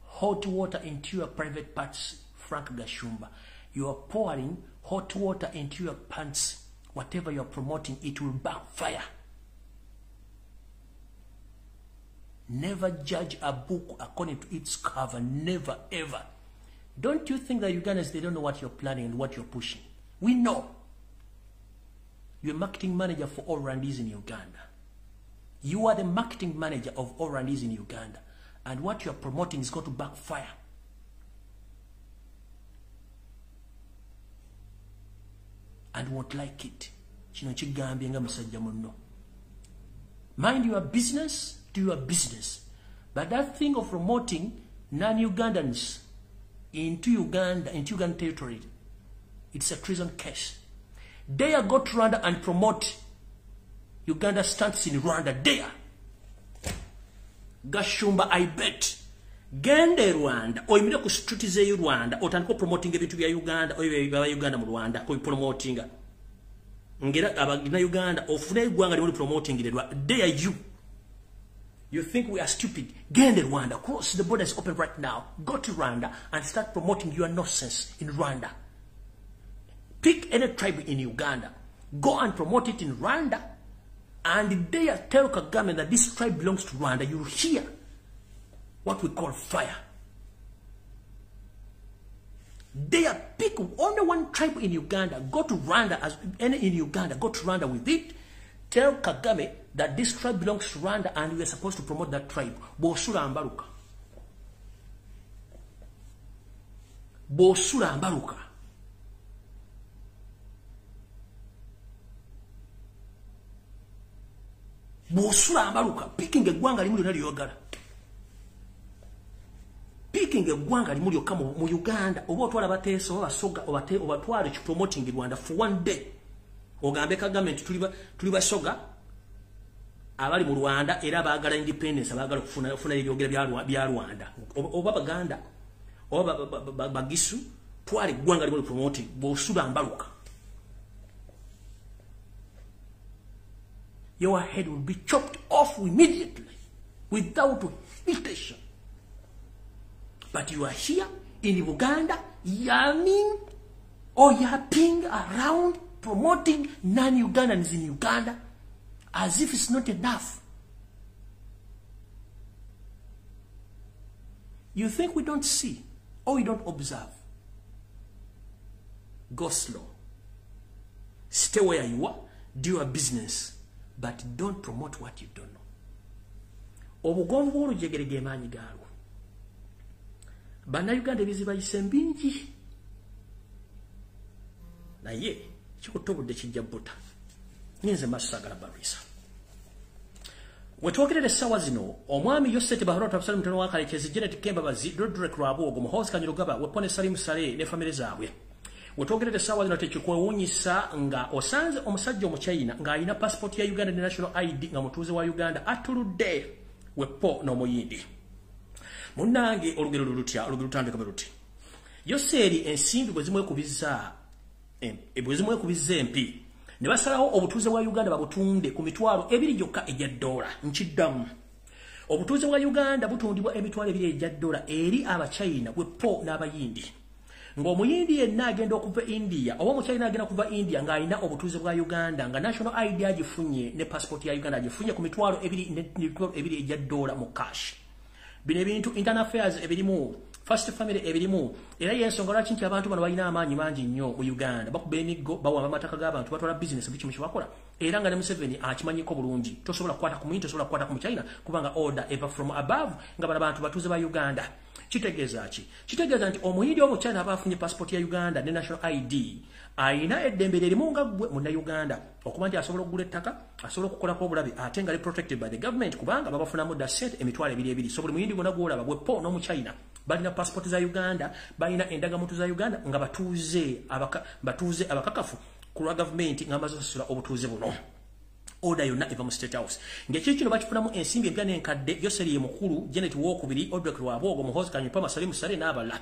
hot water into your private parts, Frank Gashumba. You are pouring hot water into your pants. Whatever you are promoting, it will backfire. Never judge a book according to its cover. Never, ever. Don't you think that Ugandans, they don't know what you're planning and what you're pushing? We know. You're a marketing manager for all Rwandese in Uganda. You are the marketing manager of all Rwandese in Uganda. And what you're promoting is going to backfire. And won't like it. Mind your business, do your business. But that thing of promoting non-Ugandans into Uganda, into Ugandan territory, it's a treason case. Dare go to Rwanda and promote Uganda stance in Rwanda. Dare. Gashumba, I bet. Gende Rwanda, oyimire ku street ze Rwanda, otandika promoting ebintu bya Uganda, oyo Uganda mu Rwanda, ko promoting. Ngera abagina Uganda, ofuna igwanga limu promoting ile Rwanda. Dare you. You think we are stupid? Gende Rwanda, cross the border is open right now. Go to Rwanda and start promoting your nonsense in Rwanda. Pick any tribe in Uganda. Go and promote it in Rwanda. And they tell Kagame that this tribe belongs to Rwanda. You hear what we call fire. They pick only one tribe in Uganda. Go to Rwanda as any in Uganda. Go to Rwanda with it. Tell Kagame that this tribe belongs to Rwanda and we are supposed to promote that tribe. Bosura Ambaruka. Bosura Ambaruka. Bosura Ambaruka. Picking a guanga limulio yogara. Picking a guanga limulio kamo mu Uganda. Obo twala bateso basoga obate obatwale promoting Rwanda for one day. Ogambe Kagame tuliba soga abali mu Rwanda era baagala independence baagala kufuna ebyogera bya Rwanda. Oba Baganda oba bagisu twale gwanga limulio promoting Bosura Ambaruka. Your head will be chopped off immediately without hesitation. But you are here in Uganda yamming or yapping around promoting non-Ugandans in Uganda as if it's not enough. You think we don't see or we don't observe? Go slow. Stay where you are. Do your business. But don't promote what you don't know. Obugongo olujegerege manyi gaalwo. Bana Uganda ebizibu bayise mbingi. Naye kikutobudde kijja buta. Nyenze masagala barisa. Wetwogerere essaawa zino omwami Yosete Bahoro Tabasale Mutono wa Kalekezi Janet Kembabazi Roderick Rwabuogo Muhoozi Kanyirugaba Wepone Salim Sale ne famire zaabwe. Wetwogerere essaawa zino tekikwewuunyisa nga osanze omusajja Omuchina ng'alina passport ya Uganda ne national ID nga mutuuze wa Uganda atuludde wepo n'omuyindi. Munnange olugero lutya olugero luti. Yoseri ensimbi bwe zimwekubizza empi ne basalawo obutuuze bwa Uganda babutunde ku mitwalo 2 gyokka ejja dola. Nkiddamu. Obutuuze bwa Uganda butundibwa emitwalo 2 ejja dola eri Abachina wepo n'abayindi. Ng'omuyindi yenna agenda okuva India oba Omuchina agenda kuva India ng'alina obutuuze bwa Uganda nga national ID agifunye ne passport ya Uganda agifunye ku mitwalo 2 ejja dola mu cash. Bino ebintu internal affairs ebirimu First family ebirimu era yensonga lwaki nti abantu bano balina amaanyi mangi nnyo mu Uganda bakuba emiggo bawamba amataka g'abantu batwala business biki mukibakola era nga ne Museveni akimanyiko bulungi tosobola kukwata ku muntu tosobola kukwata ku China kubanga order ever from above nga bala bantu batuze ba Uganda kitegeeza nti omuyindi omukyala abafunye passport ya Uganda ne national ID aina eddembe lirimu nga gwe munna Uganda okuba nti asobola okugula ettaka asobola okukolako obulabe ate nga li protected by the government kubanga babafunamu da sente emitwalo 2 so buli muyindi gonna gwolaba bwe po n'omu China balina passport za Uganda balina endagamuntu za Uganda nga batuze abakakafu ku lwa government nga bazosula obutuuze buno order yonna eva mu State House ng'ekyo kino bakifunamu ensimbi ebyana enkadde Yoseri mukulu Janet Wokubiri Odrek Lwaboogo Muhoozi Kanyupa Salim Sale n'abala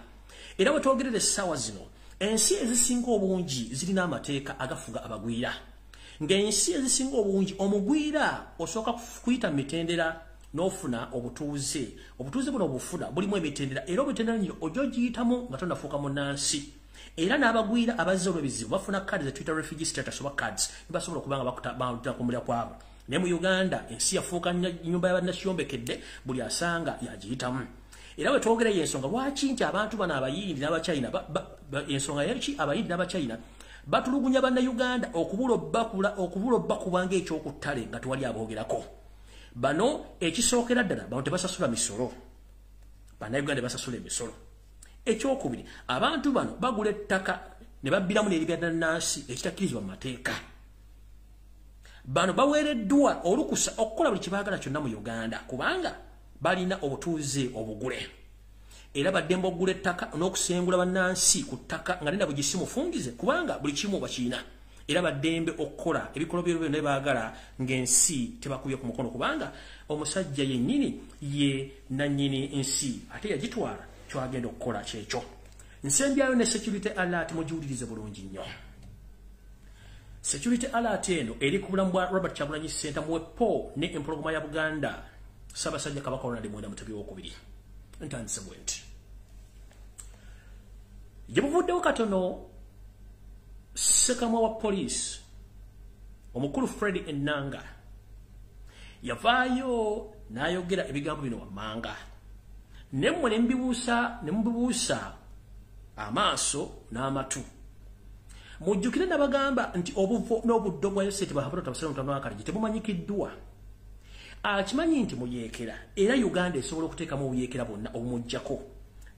era bwetwogerera essaawa zino ensi ezisinga obungi zirina amateeka agafuga abagwira ng'ensi ezisinga obungi omugwira osooka kuyita mitendera n'ofuna obutuuze buno obufuna bulimu emitendera era obutendera nyo ojo giyitamu nga tonafuuka munnansi era n'abagwira abazze olw'ebizibu bafuna cards ezituyita refugee status oba cards nibasobola okuba nga bakutambulia kwabo naye mu Uganda ensi yafuuka nnyumba y'abannakiyombekedde buli asanga yagiyitamu era bwe twogereye ensonga lwaki nti abantu bano abayindi n'abachina ensonga yaki abayindi n'abachina batulugunya bannayuganda okubula bakubanga ekyokuttale nga tewali aboogerako bano ekisookera ddala bano tebasasula misolo bannayuganda basasula emisolo ekyokubiri abantu bano bagula ettaka ne babbiramu n'ebibyannansi ekitakkirizibwa mu mateeka bano baweereddwa olukusa okukola buli kibaagala kyonna mu Uganda kubanga balina obutuuze obugule era baddembe okugula ettaka n'okusengula bannansi ku ttaka nga nina bugisi mufungize kubanga buli kimu bakiina era baddembe okukola ebikolo byonna bye baagala ng'ensi tebakubye ku mukono kubanga omusajja yennyini ye nannyini ensi ate yagitwala kyagenda okukola kyekyo nsembyayo ne security alert mugiwulirize bulungi nnyo security alert eno eri ku bulamu bwa Robert Kyagulanyi Ssentamu muwepo ne empologoma ya Buganda Ssaabasajja Kabaka Ronald Muwenda Mutebi w'okubiri ntandise bwe nti gye buvuddewo katono ssekamwa wa poliisi omukulu Fred Enanga yavaayo n'ayogera ebigambo bino wammanga nemmwe ne mubibuusa amaaso n'amatu mujjukire n'abagamba nti obuvo n'obuddo bwa Yoseti Bahabura Tabasalomutanoakaligi tebumanyikiddwa akimanyi nti muyeekera era Uganda esobola okuteekamu obuyeekera bwonna obumujjako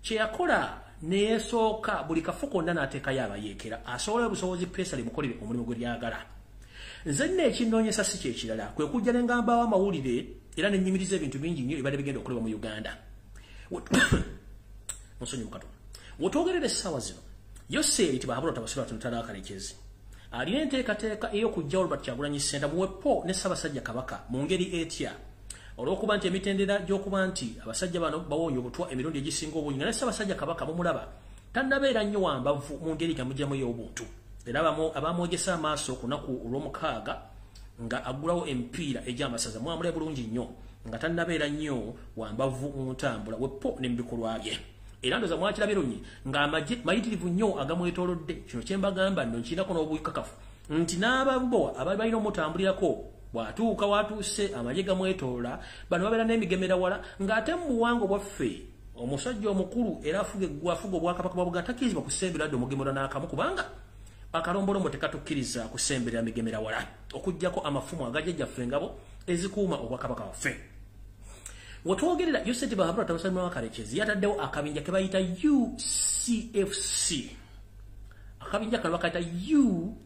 kye yakola neesooka buli kafu konna n'ateekayo abayeekera asobola obusobozi pesa limukolere omulimu gwe lyagala nze nno ekinnoonyesa si kyekirala kwe kujja ne ngambaawo amawulire era ne nnyimiriza ebintu bingi nnyo ebadde bigenda okolebwa mu Uganda musonyi mukato wotwogerera essaawa zino Yoseri Bahabura Tabasalomutanoakaligi alina enteekateeka ey'okujja Robert Kyagulanyi Ssentamu muwepo ne Ssaabasajja Kabaka mu ngeri etya olw'okuba nti emitendera gy'okuba nti abasajja bano bawoonya obutwa emirundi egisinga obungi nga ne Ssaabasajja Kabaka mumulaba tannabeera nnyo wambavu mu ngeri gamugyamu ey'obuntu era abamwogesa amaaso ku lunaku olw'omukaaga nga aggulawo emipiira egy'amasaza mwamulabe bulungi nnyo nga tannabeera nnyo wambavu mu ntambula wepo ne mu bikolwa bye era ndoza mwakirabye lunyi ng'amagye mayitirivu nnyo agamwetoolodde kino kye mbagamba nno nkirinako n'obukakafu nti n'ababowa abali balina omutambulirako bw'atuuka watuuse amagye gamwetoola bano babeera n'emigemera wala ng'ate mu buwangwa bwaffe omusajja omukulu era afuga obwakabaka bwa Buganda takkirizibwa kusembera dde omugemera n'akamu kubanga akalombolombo tekatukkiriza kusemberera migemera wala okuggyako amafumu agajjajjaffe engabo ezikuuma obwakabaka waffe wotwogerera Yoseti Bahabura Tabasalomutanoakaligi yataddewo akabinja ke bayita UCFC akabinja kano bakayita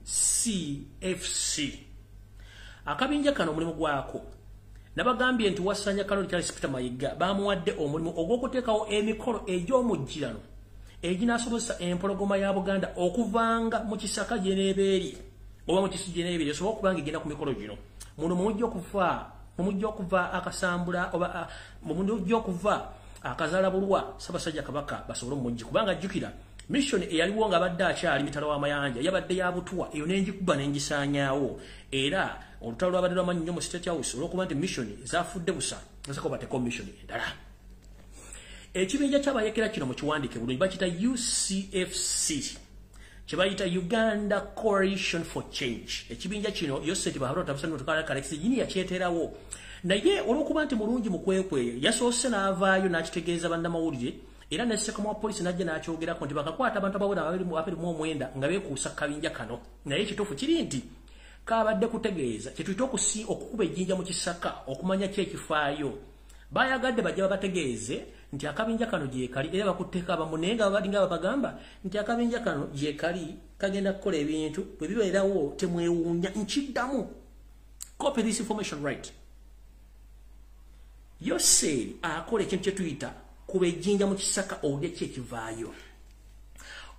UCFC akabinja kano omulimu gwako nabagambye nti Wasanya Kaloli Charles Peter Mayiga bamuwadde omulimu ogw'okuteekawo emikolo egy'omujjirano eginasobozesa empologoma ya Buganda okuvanga mu kisaka gyeneebeeri oba mu kisi gyeneebeeri esobola okubanga egenda ku mikolo gino muno mujja okuva akasambula oba mujja okuva akazaala bulwa Ssaabasajja Kabaka basobole omujji kubanga jjukira mission eyaliwo nga badde akyali mitala w'amayanja yabadde ya butwa eyo n'engikuba n'engisaanyaawo era olutalo lwabadde lwamanyi nnyo mu State House olw'okuba nti mission zaafudde busa nsako bateko mission endala ekibinja ky'abayeekera kino mu kiwandiike bulungi bakiyita UCFC kye bayita Uganda Coalition for Change ekibinja kino Yoseti Bahabura Tabasalomutanoakaligi gini yakyeterawo naye olw'okuba nti mulungi mu kwekweyo yasoose n'avaayo n'akitegeeza bannamawulire era ne sekoma police najja n'akyogerako nti bakakwata abantu abawera abiri mu omwenda nga beekuusa kabinja kano naye ekituufu kiri nti kabadde kutegeeza kyetuyita okukuba ejjinja mu kisaka okumanya kyekifaayo bayagadde bajja babategeeze nti akabinja kano gyekali era bakuteeka abamu naye nga balinga babagamba nti akabinja kano gyekali kagenda kukola ebintu bwe bibeerawo temwewuunya nkiddamu copy this information right Yoseri akola ekintu kyetuyita kuba ejjinja mu kisaka owulire kyekivaayo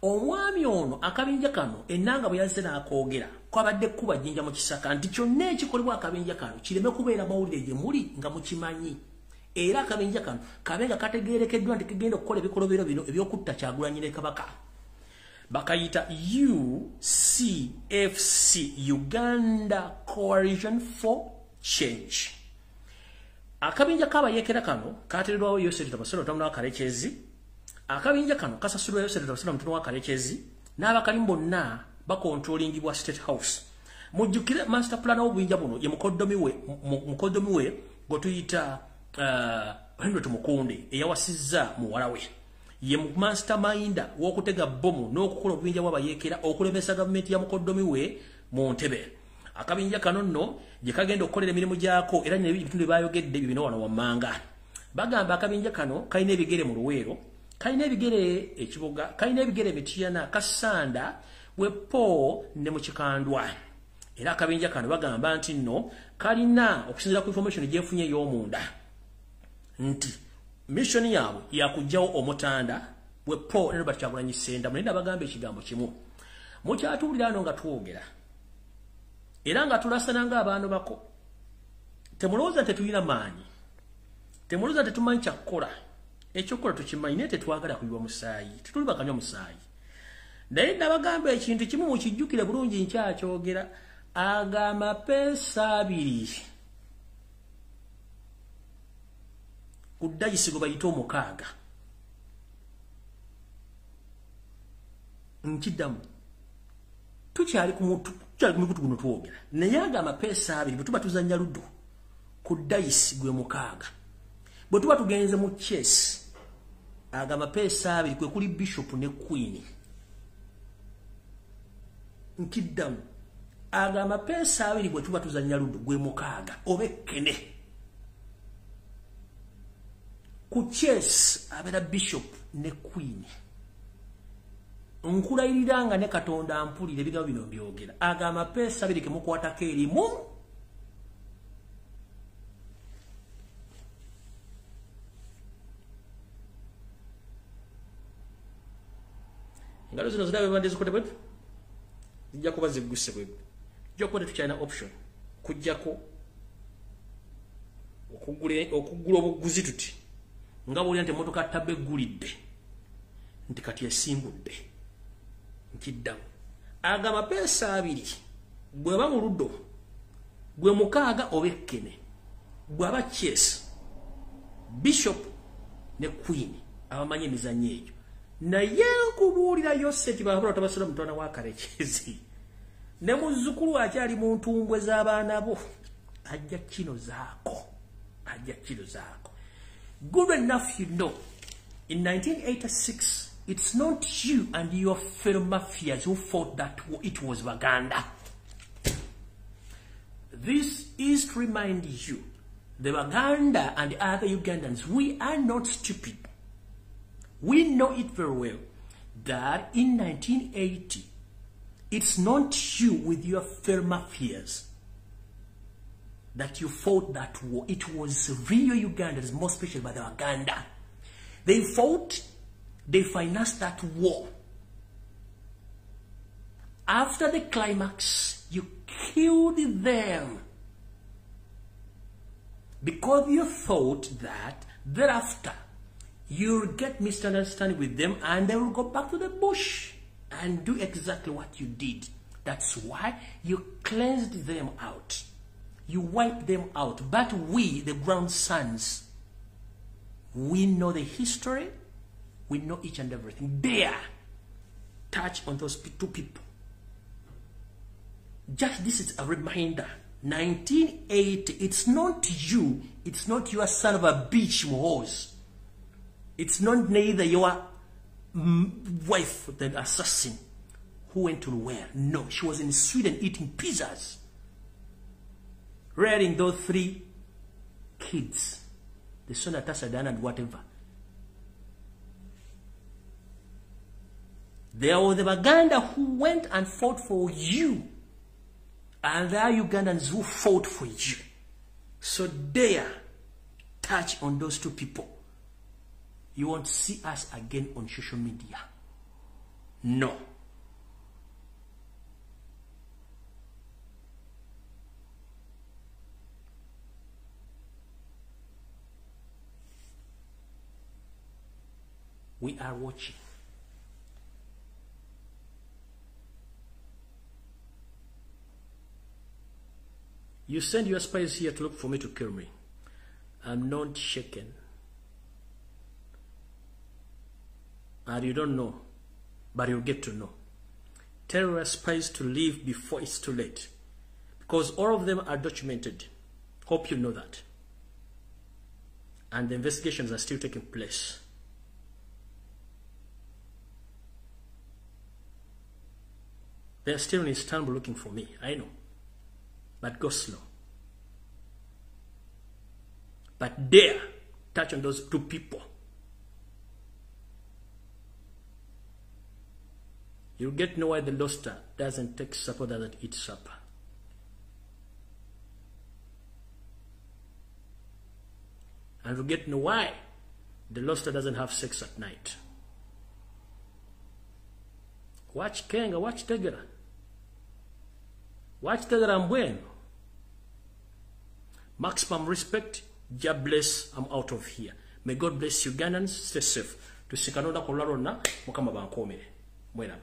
omwami ono akabinja kano ennanga bwe yazze n'akoogera kwabadde kuba jjinja mu kisaka nti kyonna ekikolebwa akabinja kano kireme kubeera mawulire gye muli nga mukimanyi era akabinja kano kabenga kategeerekeddwa nti kigenda okukola ebikolobero bino ebyokutta Kyagulanyi ne Kabaka bakayita UCFC Uganda Coalition for Change akabinja kabayekera kano kateredwawo Yoseri Tabasolo tamuna wakarekezi akabinja kano kasasulwa Yoseri Tabasolo mtuno wakarekezi n'abakalimu bonna bakontrolingibwa State House mujjukire master plan obuyinja buno ye mukoddomi we gotuyita Henry Tumukunde eyawasizza muwala we ye mastermind w'okutega bomu n'okukola obuyinja bw'abayekera okulemesa gavumenti ya mukoddomi we mu ntebe akabinja kano nno gye kagenda okukolera emirimu gyako era n'ebitundu bayogedde bibino wano wammanga bagamba akabinja kano kalina ebigere mu Luweero kalina ebigere ekibuga kalina ebigere Mityana Kasanda wepo ne mu Kikandwa era akabinja kano bagamba nti nno kalina okusinzira ku information gyefunye y'omunda nti mission yaabwe yakugjawo omutanda wepo ne Robert Kyagulanyi Ssentamu naye bagamba ekigambo kimu mukyatuulira ano nga twogera era nga tulasana ng'abaana bako temulowooza tetulina maanyi temulowooza tetumanyi kyakkola ekyokukola tukimanyi naye tetwagala kuyiwa musaayi tetuli bakanywa musaayi naye nabagamba ekintu kimu mukijjukire bulungi nkyakyogera agamapeesa abiri ku dayisi gwe bayita omukaaga nkiddamu tukyali ku mikutu guno twogera naye agamapeesa abiri bwe tuba tuzannya luddu ku dayisi gwe mukaaga bwe tuba tugenze mu chess agamapeesa abiri kwe kuli bishop ne queen nkiddamu agamapeesa abiri bwe tuba tuzannya luddu gwe mukaaga oba ekkene ku chess abeera bishop ne queen nkulayiriranga ne Katonda mpulire ebigambo bino mbyogera agamapeesa abiri kemukwatako erimu engalo zino zirabe bande zikote bwe zijja kuba zigguse bwe jja kuba tetukyalina option kujjako okugula obuguzi tuti nga bwolira nti emmotoka tabba eggulidde nti kati esimbudde nkiddamu agamapeesa abiri bw'eba mu luddo gwe mukaaga oba ekkene bw'aba chess bishop ne queen abamanyi emizannyo egyo naye nkubuulira Yoseti baabula tabasula mutwana wa Karekezi ne muzzukulu akyali mu ntumbwe z'abaana bo ajja kino zaako good enough you know in 1986 it's not you and your fellow mafias who fought that war, it was Baganda. This is to remind you the Baganda and the other Ugandans, we are not stupid. We know it very well that in 1980, it's not you with your fellow mafias that you fought that war. It was real Ugandans, more especially by the Baganda. They fought, they financed that war. After the climax, you killed them because you thought that thereafter you'll get misunderstanding with them and they will go back to the bush and do exactly what you did. That's why you cleansed them out. You wiped them out. But we, the grandsons, we know the history. We know each and everything. Dare touch on those two people. Just this is a reminder. 1980, it's not you. It's not your son of a bitch, Mohos. It's not neither your wife, the assassin, who went to where. No, she was in Sweden eating pizzas, rearing those 3 kids, the son of Tasadan and whatever. There were the Baganda who went and fought for you, and there are Ugandans who fought for you. So dare touch on those 2 people. You won't see us again on social media. No. We are watching. You send your spies here to look for me to kill me. I'm not shaken. And you don't know, but you'll get to know. Tell your spies to leave before it's too late. Because all of them are documented. Hope you know that. And the investigations are still taking place. They're still in Istanbul looking for me, I know. But go slow. But dare touch on those 2 people. You'll get to know why the Loster doesn't take supper, doesn't eat supper. And you'll get to know why the Loster doesn't have sex at night. Watch Kenga, watch Tegera. Watch Tegera Mbwenu. Maximum respect. God bless. I'm out of here. May God bless Ugandans. Stay safe. Tusikanoda kolarona mukama bankomere. Mwena.